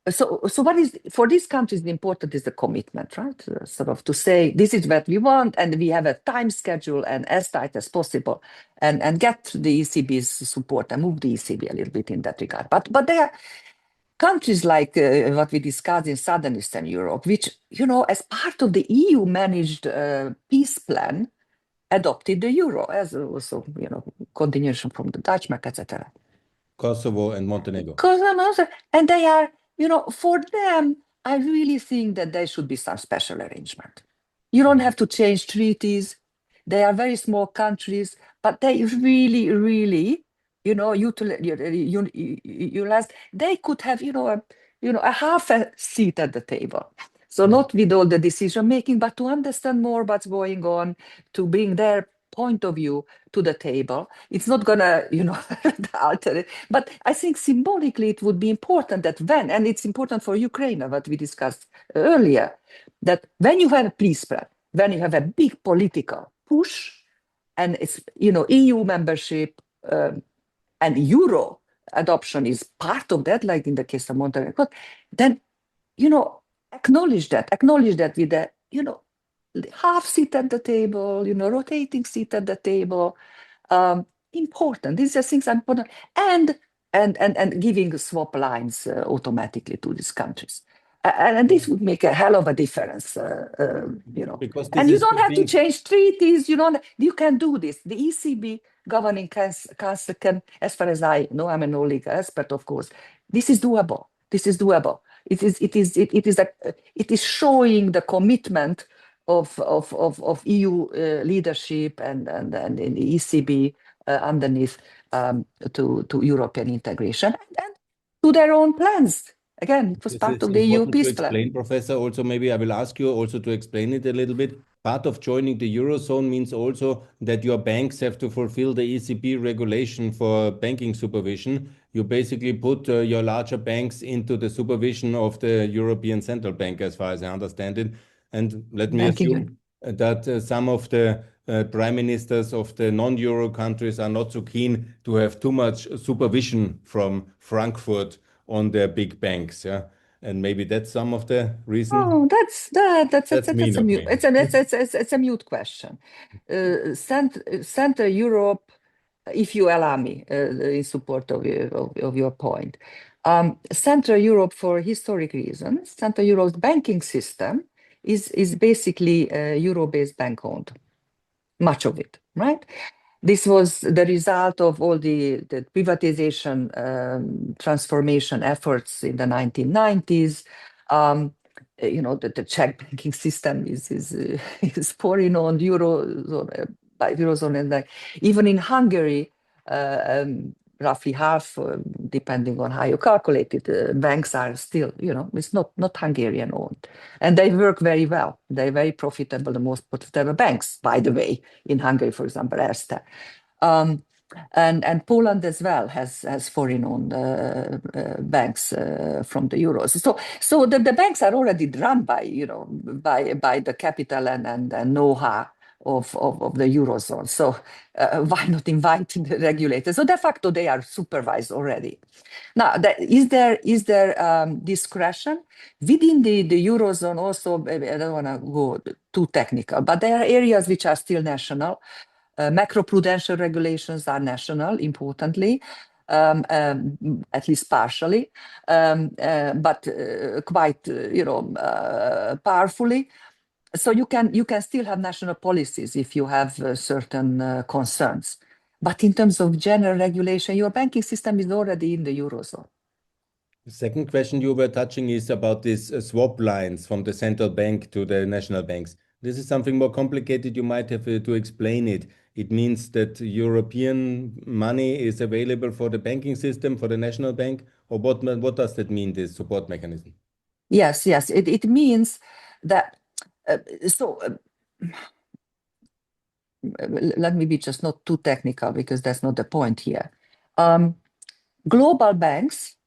so what is for these countries important is the commitment, right? Sort of to say this is what we want, and we have a time schedule and as tight as possible, and get the ECB's support and move the ECB a little bit in that regard. But there are countries like what we discussed in Southern Eastern Europe, which as part of the EU managed peace plan, adopted the euro as also continuation from the Dutch mark, etc. Kosovo and Montenegro. And they are, for them, I really think that there should be some special arrangement. You don't have to change treaties. They are very small countries, but they really, really, utilize. They could have, a half a seat at the table. So not with all the decision making, but to understand more what's going on, to bring their point of view to the table. It's not gonna, alter it. But I think symbolically it would be important that and it's important for Ukraine, what we discussed earlier, that when you have a peace plan, when you have a big political push, and it's, EU membership and Euro adoption is part of that, like in the case of Montenegro, then, acknowledge that with a, half seat at the table, rotating seat at the table, important. These are things important, and giving swap lines automatically to these countries. And this would make a hell of a difference, Because and you don't have to change treaties. You can do this. The ECB governing council can, as far as I know, I'm an no legal expert, of course. This is doable. It is showing the commitment of EU leadership and in the ECB underneath to European integration and to their own plans. Again, it was part of the EU peace plan. Explain, Professor. Also, maybe I will ask you also to explain it a little bit. Part of joining the Eurozone means also that your banks have to fulfill the ECB regulation for banking supervision. You basically put your larger banks into the supervision of the European Central Bank, as far as I understand it. And let me assume that some of the prime ministers of the non-Euro countries are not so keen to have too much supervision from Frankfurt on their big banks, yeah, and maybe that's some of the reason. Oh, that's a mute. It's a mute question. Central Europe, if you allow me, in support of your point, Central Europe, for historic reasons, Central Europe's banking system is basically euro-based bank owned, much of it, right? This was the result of all the privatization transformation efforts in the 1990s. The Czech banking system is pouring on Eurozone, by Eurozone, and even in Hungary, roughly half, depending on how you calculate it, banks are still, it's not Hungarian owned. And they work very well. They're very profitable, the most profitable banks, by the way, in Hungary, for example, Erste. And Poland as well has foreign owned banks from the Euros. So the banks are already run by, by the capital and know-how of the Eurozone. So why not inviting the regulators? So de facto, they are supervised already. Now, is there discretion within the Eurozone also? I don't want to go too technical, but there are areas which are still national. Macroprudential regulations are national, importantly, at least partially, but quite, powerfully. So you can still have national policies if you have certain concerns. But in terms of general regulation, your banking system is already in the Eurozone. The second question you were touching is about these swap lines from the central bank to the national banks. This is something more complicated. You might have to explain it. It means that European money is available for the banking system, for the national bank, or what does that mean, this support mechanism? Yes. It means that, let me be just not too technical, because that's not the point here. Global banks,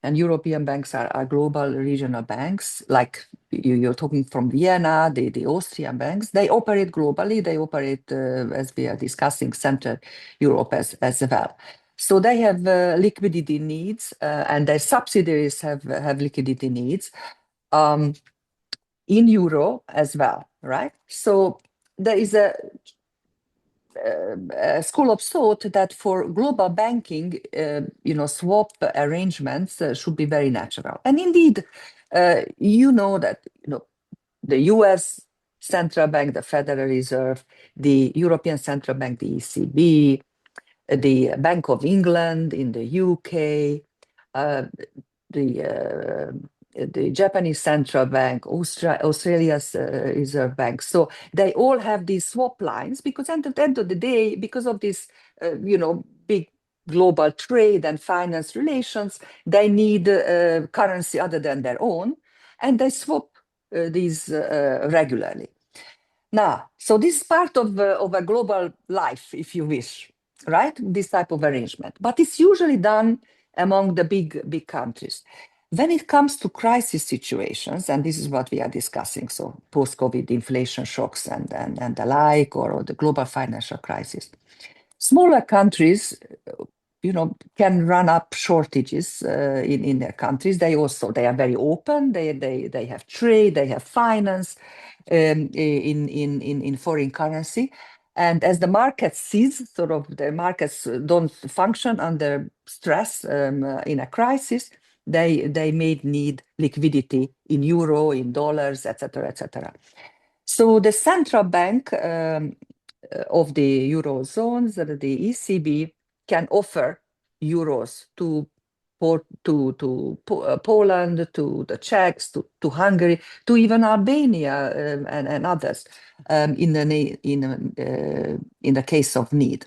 and European banks are global regional banks, like you're talking from Vienna, the Austrian banks. They operate globally. They operate, as we are discussing, Central Europe as well. So they have liquidity needs, and their subsidiaries have liquidity needs in euro as well, right? So there is a school of thought that for global banking, swap arrangements should be very natural. And indeed, that the US Central Bank, the Federal Reserve, the European Central Bank, the ECB, the Bank of England in the UK, the Japanese Central Bank, Australia's Reserve Bank. So they all have these swap lines because at the end of the day, because of this, big global trade and finance relations, they need currency other than their own, and they swap these regularly. Now, so this is part of a global life, if you wish, right? This type of arrangement, but it's usually done among the big countries. When it comes to crisis situations, and this is what we are discussing, so post-COVID inflation shocks and the like, or the global financial crisis, smaller countries, can run up shortages in their countries. They are very open. They have trade, they have finance in foreign currency. And as the market sees, sort of the markets don't function under stress in a crisis, they may need liquidity in euro, in dollars, etc., etc. So the central bank of the Eurozone, the ECB, can offer euros to Poland, to the Czechs, to Hungary, to even Albania and others in the case of need.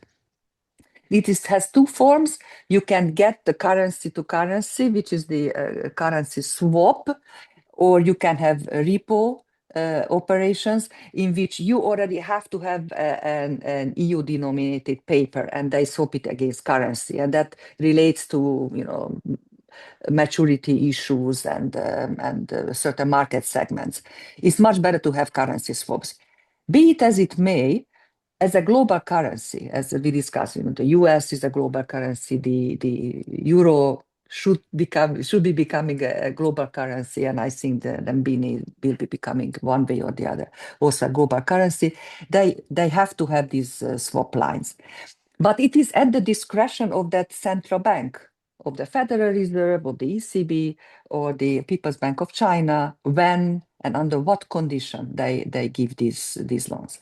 It has two forms. You can get the currency to currency, which is the currency swap, or you can have repo operations in which you already have to have an EU denominated paper, and they swap it against currency, and that relates to maturity issues and certain market segments. It's much better to have currency swaps. Be it as it may, as a global currency, as we discussed, the US is a global currency, the euro should be becoming a global currency, and I think the MBNI will be becoming one way or the other also a global currency. They have to have these swap lines, but it is at the discretion of that central bank, of the Federal Reserve, of the ECB, or the People's Bank of China, when and under what condition they give these loans.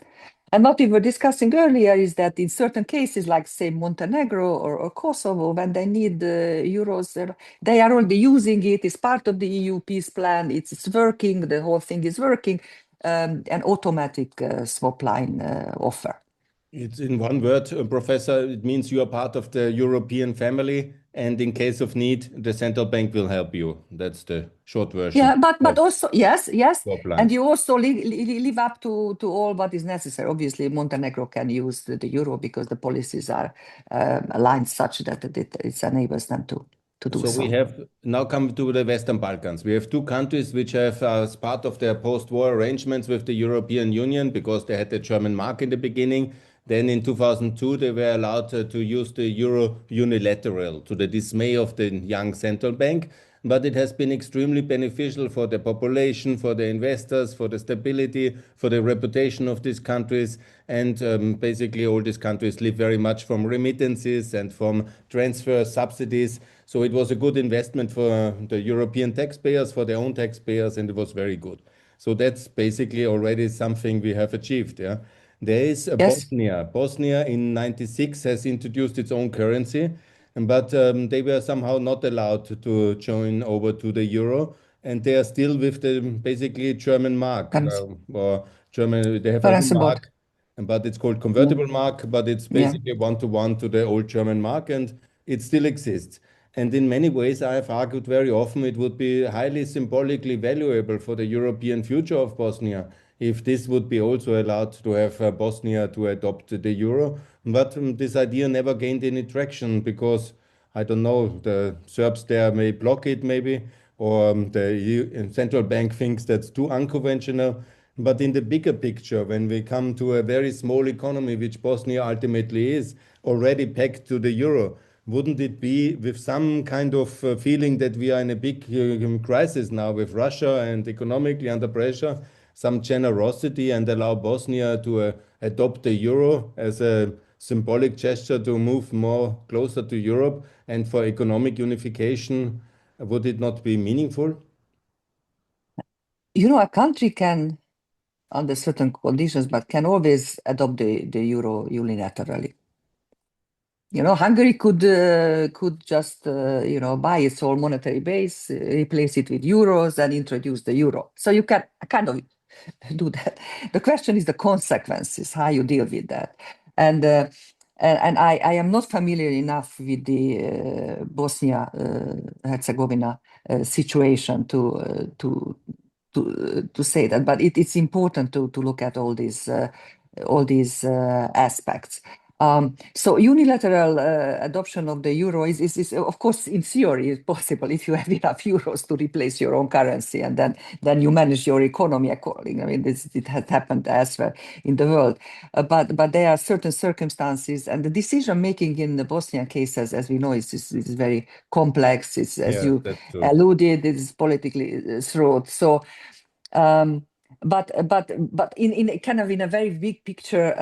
And what we were discussing earlier is that in certain cases, like say Montenegro or Kosovo, when they need euros, they are already using it. It's part of the EU peace plan. It's working. The whole thing is working. An automatic swap line offer. It's in one word, Professor, it means you are part of the European family, and in case of need, the central bank will help you. That's the short version. Yeah, but also, yes, and you also live up to all what is necessary. Obviously, Montenegro can use the euro because the policies are aligned such that it enables them to do so. So we have now come to the Western Balkans. We have two countries which have, as part of their post-war arrangements with the European Union, because they had the German mark in the beginning. Then in 2002, they were allowed to use the euro unilateral, to the dismay of the young central bank. But it has been extremely beneficial for the population, for the investors, for the stability, for the reputation of these countries. And basically, all these countries live very much from remittances and from transfer subsidies. So it was a good investment for the European taxpayers, for their own taxpayers, and it was very good. So that's basically already something we have achieved. Yeah. There is Yes. Bosnia. Bosnia in 96 has introduced its own currency, but they were somehow not allowed to join over to the euro, and they are still with the basically German mark or German. They have a mark, but it's called convertible mark, but it's basically one-to-one to the old German mark, and it still exists. And in many ways, I have argued very often it would be highly symbolically valuable for the European future of Bosnia if this would be also allowed to have Bosnia to adopt the euro. But this idea never gained any traction because, I don't know, the Serbs there may block it maybe, or the central bank thinks that's too unconventional. But in the bigger picture, when we come to a very small economy, which Bosnia ultimately is, already pegged to the euro, wouldn't it be with some kind of feeling that we are in a big crisis now with Russia and economically under pressure, some generosity and allow Bosnia to adopt the euro as a symbolic gesture to move more closer to Europe and for economic unification? Would it not be meaningful? A country can, under certain conditions, but can always adopt the euro unilaterally. Hungary could just buy its whole monetary base, replace it with euros, and introduce the euro. So you can kind of do that. The question is the consequences, how you deal with that. And I am not familiar enough with the Bosnia Herzegovina situation to to say that, but it's important to look at all these aspects. So unilateral adoption of the euro is of course in theory is possible if you have enough euros to replace your own currency, and then you manage your economy accordingly. I mean, it has happened elsewhere in the world, but there are certain circumstances, and the decision making in the Bosnian case, as we know, is very complex. It's, as you alluded, it is politically fraught. So. But in kind of in a very big picture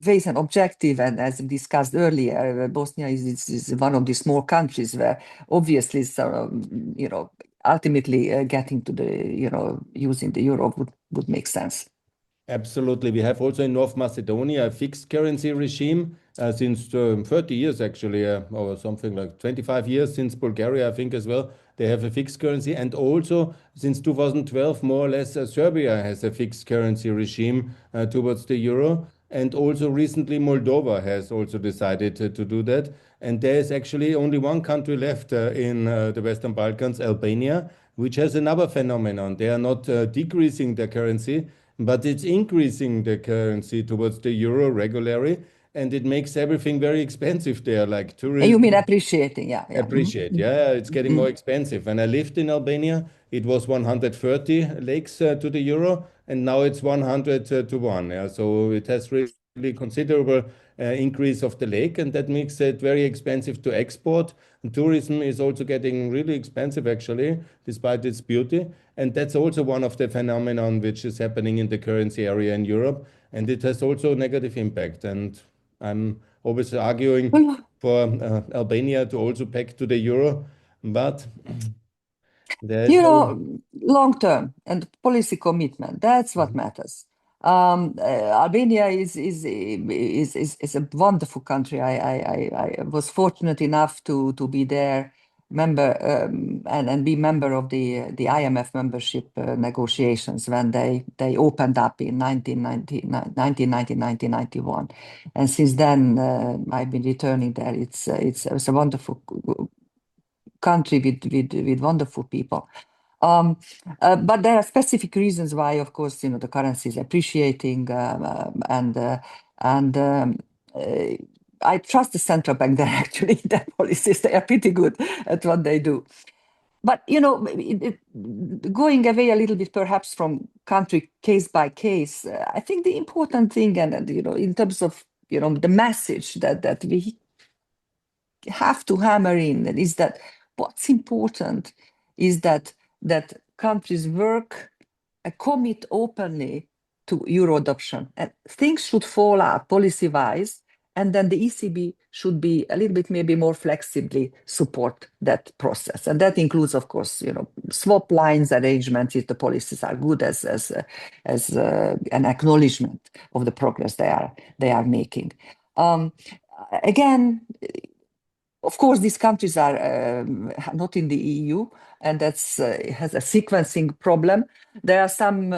ways and objective, and as discussed earlier, Bosnia is one of the small countries where obviously ultimately getting to the using the euro would make sense. Absolutely. We have also in North Macedonia a fixed currency regime since 30 years, actually, or something like 25 years since Bulgaria, I think, as well. They have a fixed currency. And also since 2012, more or less, Serbia has a fixed currency regime towards the euro. And also recently, Moldova has also decided to do that. And there is actually only one country left in the Western Balkans, Albania, which has another phenomenon. They are not decreasing their currency, but it's increasing the currency towards the euro regularly, and it makes everything very expensive there, like tourism. You mean appreciating, yeah. Appreciate, yeah, it's getting more expensive. When I lived in Albania, it was 130 lakes to the euro, and now it's 100 to 1. Yeah? So it has really considerable increase of the lake, and that makes it very expensive to export. And tourism is also getting really expensive, actually, despite its beauty. And that's also one of the phenomenon which is happening in the currency area in Europe, and it has also a negative impact. And I'm always arguing for Albania to also back to the euro, but there is long term and policy commitment. That's what matters. Albania is a wonderful country. I was fortunate enough to be there, member and be member of the IMF membership negotiations when they opened up in 1990, 1991, and since then I've been returning there. It's a wonderful country with wonderful people. But there are specific reasons why, of course, the currency is appreciating, and I trust the central bank there. Actually, their policies, they are pretty good at what they do. But going away a little bit, perhaps from country case by case, I think the important thing, and in terms of the message that we have to hammer in, is that what's important is that countries work and commit openly to euro adoption, and things should fall out policy-wise, and then the ECB should be a little bit maybe more flexibly support that process, and that includes, of course, swap lines arrangements if the policies are good, as an acknowledgement of the progress they are making. Again, of course, these countries are not in the EU, and that's has a sequencing problem. There are some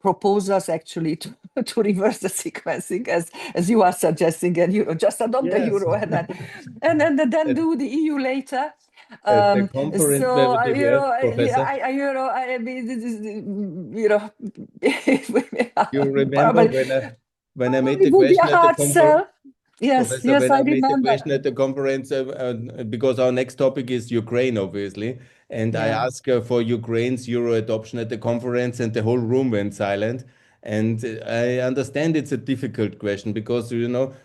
proposals actually to reverse the sequencing, as you are suggesting, and just adopt the euro and then do the EU later. The conference So Professor. I mean, You remember when I made the it would be question a at the hard conference? sell. Yes, Professor, yes, when I I made the remember. question at the conference, because our next topic is Ukraine, obviously, and I asked for Ukraine's euro adoption at the conference, and the whole room went silent. And I understand it's a difficult question because,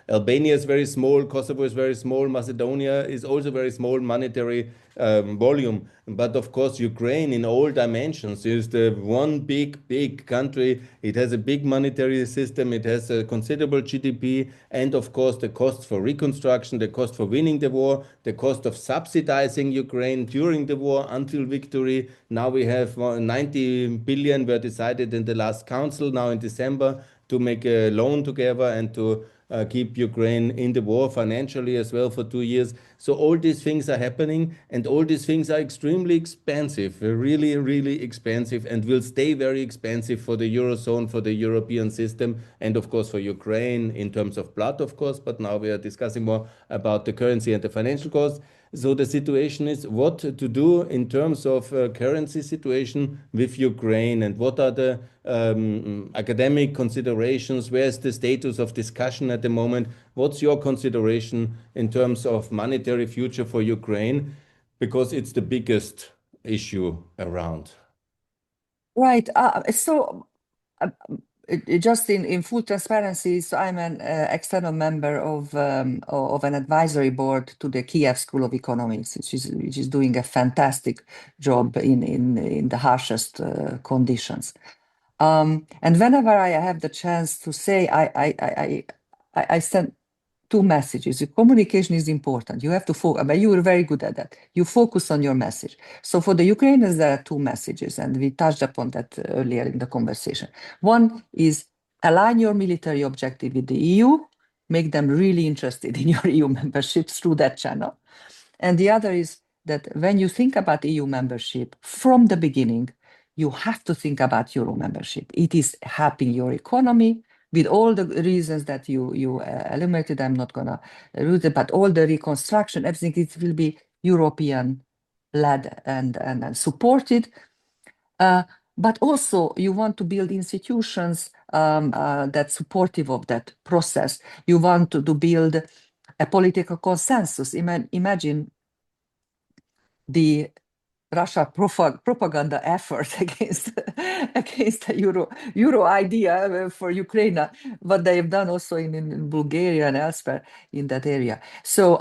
Albania is very small, Kosovo is very small, Macedonia is also very small monetary volume. But of course, Ukraine in all dimensions is the one big country. It has a big monetary system. It has a considerable GDP. And of course, the costs for reconstruction, the cost for winning the war, the cost of subsidizing Ukraine during the war until victory. Now we have 90 billion were decided in the last council now in December to make a loan together and to keep Ukraine in the war financially as well for 2 years. So all these things are happening, and all these things are extremely expensive, really, really expensive, and will stay very expensive for the Eurozone, for the European system, and of course for Ukraine in terms of blood, of course. But now we are discussing more about the currency and the financial costs. So the situation is what to do in terms of currency situation with Ukraine, and what are the academic considerations? Where's the status of discussion at the moment? What's your consideration in terms of monetary future for Ukraine? Because it's the biggest issue around. Right. Just in full transparency, so I'm an external member of an advisory board to the Kiev School of Economics, which is doing a fantastic job in the harshest conditions. And whenever I have the chance to say, I send two messages. The communication is important. You have to focus, but you are very good at that. You focus on your message. So for the Ukrainians, there are two messages, and we touched upon that earlier in the conversation. One is align your military objective with the EU, make them really interested in your EU membership through that channel. And the other is that when you think about EU membership from the beginning, you have to think about Euro membership. It is helping your economy, with all the reasons that you eliminated. I'm not gonna read it, but all the reconstruction, everything, it will be European led and supported. But also you want to build institutions that's supportive of that process. You want to build a political consensus. Imagine the Russia propaganda effort against the euro idea for Ukraine, what they've done also in Bulgaria and elsewhere in that area. So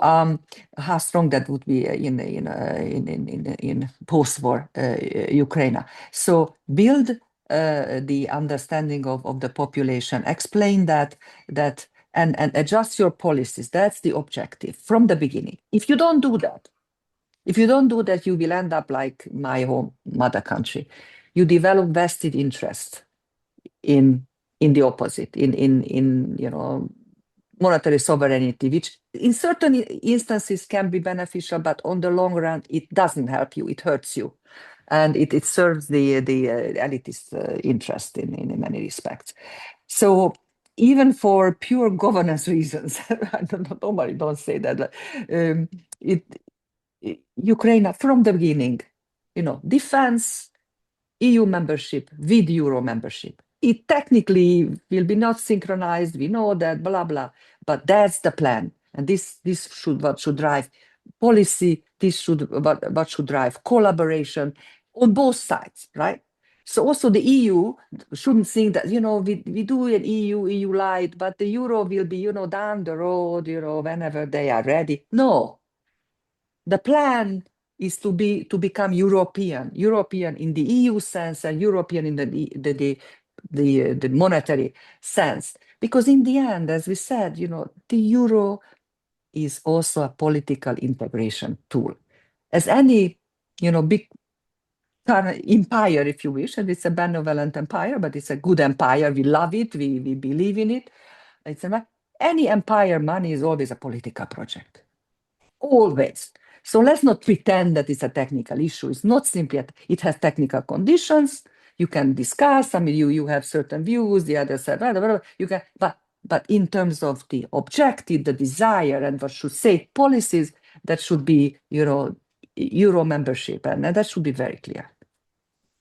how strong that would be in post-war Ukraine. So build the understanding of the population, explain that and adjust your policies. That's the objective from the beginning. If you don't do that, you will end up like my home mother country. You develop vested interest in the opposite, in monetary sovereignty, which in certain instances can be beneficial, but on the long run, it doesn't help you, it hurts you. And it serves the elitist interest in many respects. So even for pure governance reasons, I normally don't say that, Ukraine from the beginning, defense, EU membership with Euro membership. It technically will be not synchronized. We know that, blah blah. But that's the plan, and this should what should drive policy. This should what should drive collaboration on both sides, right? So also the EU shouldn't think that we do an EU light, but the Euro will be down the road, whenever they are ready. No. The plan is to become European in the EU sense and European in the monetary sense. Because in the end, as we said, the euro is also a political integration tool. As any, big empire, if you wish, and it's a benevolent empire, but it's a good empire. We love it. We believe in it. Any empire money is always a political project. Always. So let's not pretend that it's a technical issue. It's not simply, it has technical conditions. You can discuss. I mean, you have certain views, the other side, whatever. You can, but in terms of the objective, the desire, and what should say policies, that should be, Euro membership, and that should be very clear.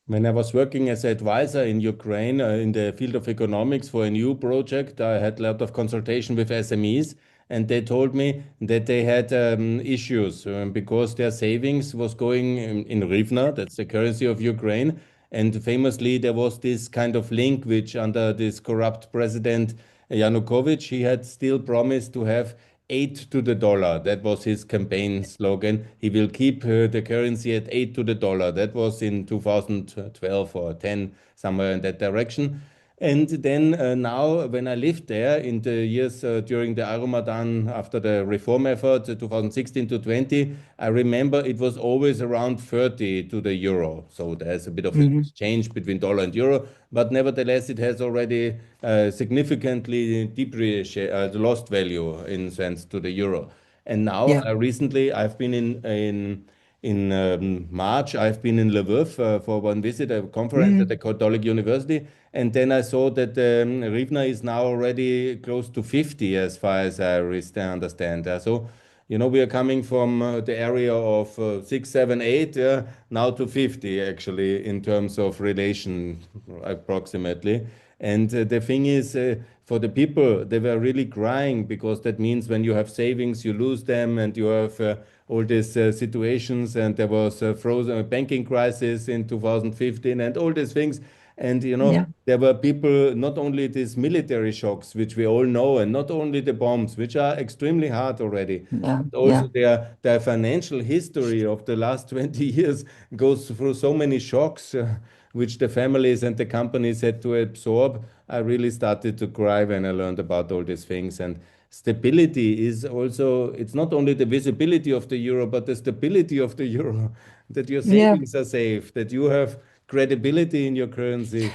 When I was working as an advisor in Ukraine in the field of economics for a new project, I had a lot of consultation with SMEs, and they told me that they had issues because their savings was going in hryvnia, that's the currency of Ukraine. And famously, there was this kind of link which under this corrupt president Yanukovych, he had still promised to have 8 to the dollar. That was his campaign slogan. He will keep the currency at 8 to the dollar. That was in 2012 or 10, somewhere in that direction. And then now, when I lived there in the years during the Euromaidan, after the reform effort, 2016 to 20, I remember it was always around 30 to the euro. So there's a bit of an exchange between dollar and euro, but nevertheless, it has already significantly depreciated, lost value in sense to the euro. And now, recently, I've been in March, I've been in Lviv for one visit, a conference at the Catholic University, and then I saw that hryvnia is now already close to 50, as far as I understand. So we are coming from the area of 6, 7, 8, now to 50 actually in terms of relation approximately. And the thing is, for the people, they were really crying because that means when you have savings, you lose them, and you have all these situations. And there was a frozen banking crisis in 2015, and all these things. And Yeah. there were people, not only these military shocks, which we all know, and not only the bombs, which are extremely hard already, Yeah. but also their financial history of the last 20 years goes through so many shocks, which the families and the companies had to absorb. I really started to cry when I learned about all these things. And stability is also, it's not only the visibility of the euro, but the stability of the euro, that your Yeah. savings are safe, that you have credibility in your currency. It's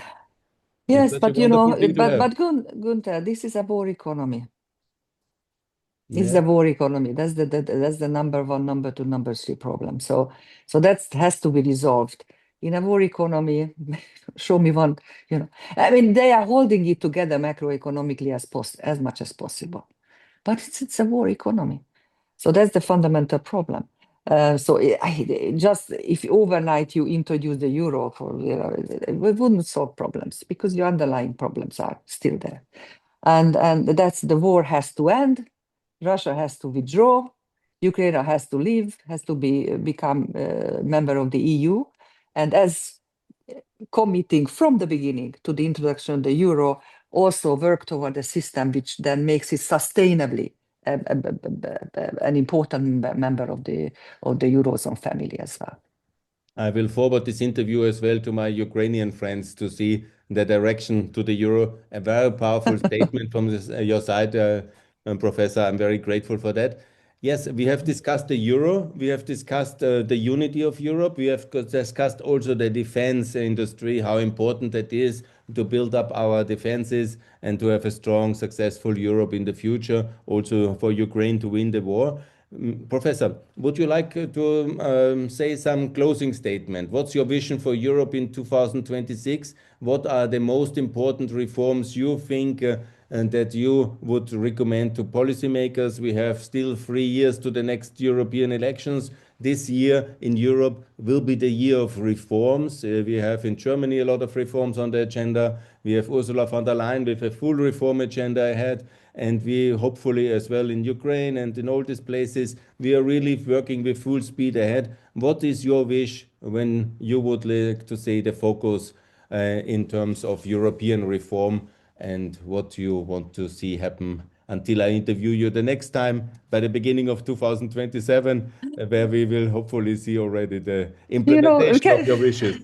Yes, such a but wonderful thing to have. Gunther, this is a war economy. This is Yeah. a war economy. That's the number one, number two, number three problem. So that has to be resolved. In a war economy, show me one, I mean, they are holding it together macroeconomically as much as possible. But it's a war economy. So that's the fundamental problem. So just if overnight you introduce the euro, it wouldn't solve problems because your underlying problems are still there. And that's the war has to end. Russia has to withdraw. Ukraine has to leave, has to become a member of the EU. And as committing from the beginning to the introduction of the euro, also work toward a system which then makes it sustainably an important member of the Eurozone family as well. I will forward this interview as well to my Ukrainian friends to see the direction to the euro. A very powerful statement from your side, Professor. I'm very grateful for that. Yes, we have discussed the euro. We have discussed the unity of Europe. We have discussed also the defense industry, how important that is to build up our defenses and to have a strong, successful Europe in the future, also for Ukraine to win the war. Professor, would you like to say some closing statement? What's your vision for Europe in 2026? What are the most important reforms you think and that you would recommend to policymakers? We have still 3 years to the next European elections. This year in Europe will be the year of reforms. We have in Germany a lot of reforms on the agenda. We have Ursula von der Leyen with a full reform agenda ahead. And we hopefully as well in Ukraine and in all these places, we are really working with full speed ahead. What is your wish when you would like to say the focus in terms of European reform and what you want to see happen until I interview you the next time by the beginning of 2027, where we will hopefully see already the implementation of your wishes?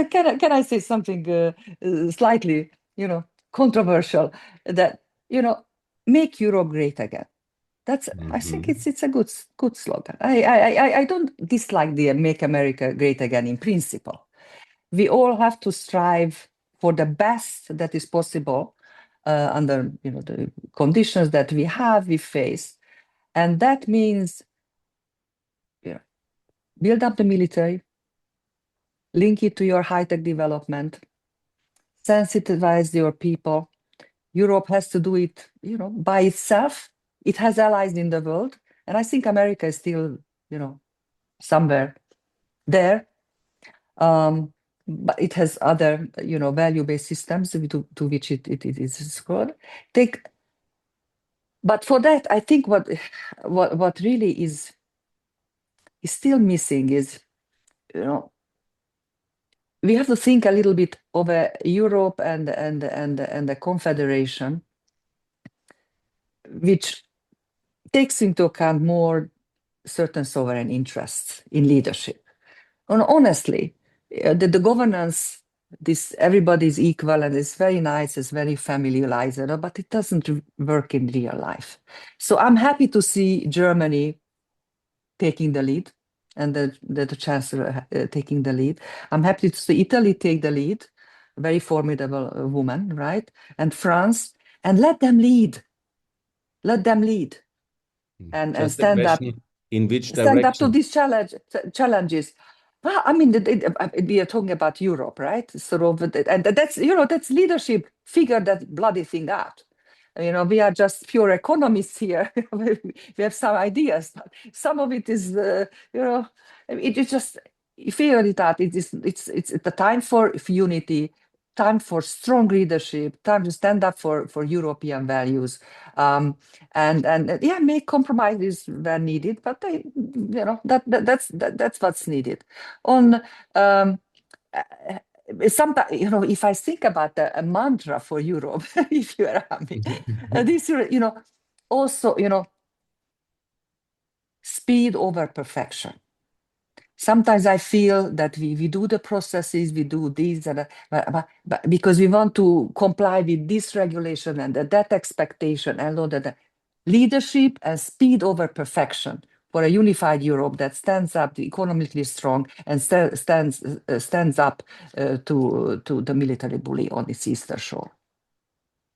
Can I say something slightly, controversial? That make Europe great again. I think it's a good slogan. I don't dislike the make America great again in principle. We all have to strive for the best that is possible under the conditions that we face, and that means build up the military, link it to your high-tech development, sensitize your people. Europe has to do it, by itself. It has allies in the world, and I think America is still, somewhere there. But it has other, value-based systems to which it is scored. But for that, I think what really is still missing is, we have to think a little bit of a Europe and the Confederation, which takes into account more certain sovereign interests in leadership. And honestly, the governance, everybody's equal and it's very nice, it's very familiarized, but it doesn't work in real life. So I'm happy to see Germany taking the lead and the chancellor taking the lead. I'm happy to see Italy take the lead, very formidable woman, right? And France, and let them lead. Let them lead and Just a stand up. question, in which Stand up to direction? these challenges. Well, I mean, we are talking about Europe, right? Sort of, and that's leadership. Figure that bloody thing out. we are just pure economists here. We have some ideas, but some of it is, it is just, figure it out. It's the time for unity, time for strong leadership, time to stand up for European values, and yeah, make compromises where needed. But that's what's needed. On sometimes, if I think about a mantra for Europe, if you allow me, this, also, speed over perfection. Sometimes I feel that we do the processes, we do these, but because we want to comply with this regulation and that expectation, and all that leadership and speed over perfection for a unified Europe that stands up, economically strong, and stands up to the military bully on its eastern shore.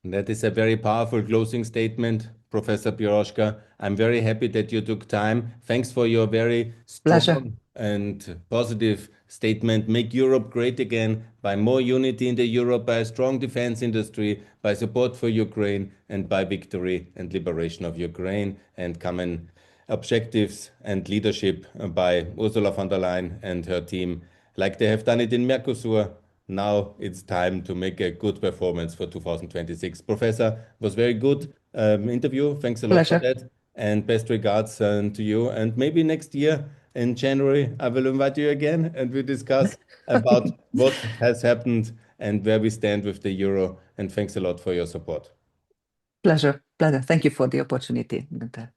That is a very powerful closing statement, Professor Piroska. I'm very happy that you took time. Thanks for your very Pleasure. strong and positive statement. Make Europe great again by more unity in the Europe, by a strong defense industry, by support for Ukraine, and by victory and liberation of Ukraine, and common objectives and leadership by Ursula von der Leyen and her team, like they have done it in Mercosur. Now it's time to make a good performance for 2026. Professor, it was very good interview. Thanks a lot for Pleasure. that. And best regards to you. And maybe next year in January, I will invite you again and we discuss about what has happened and where we stand with the euro. And thanks a lot for your support. Pleasure. Thank you for the opportunity, Gunther.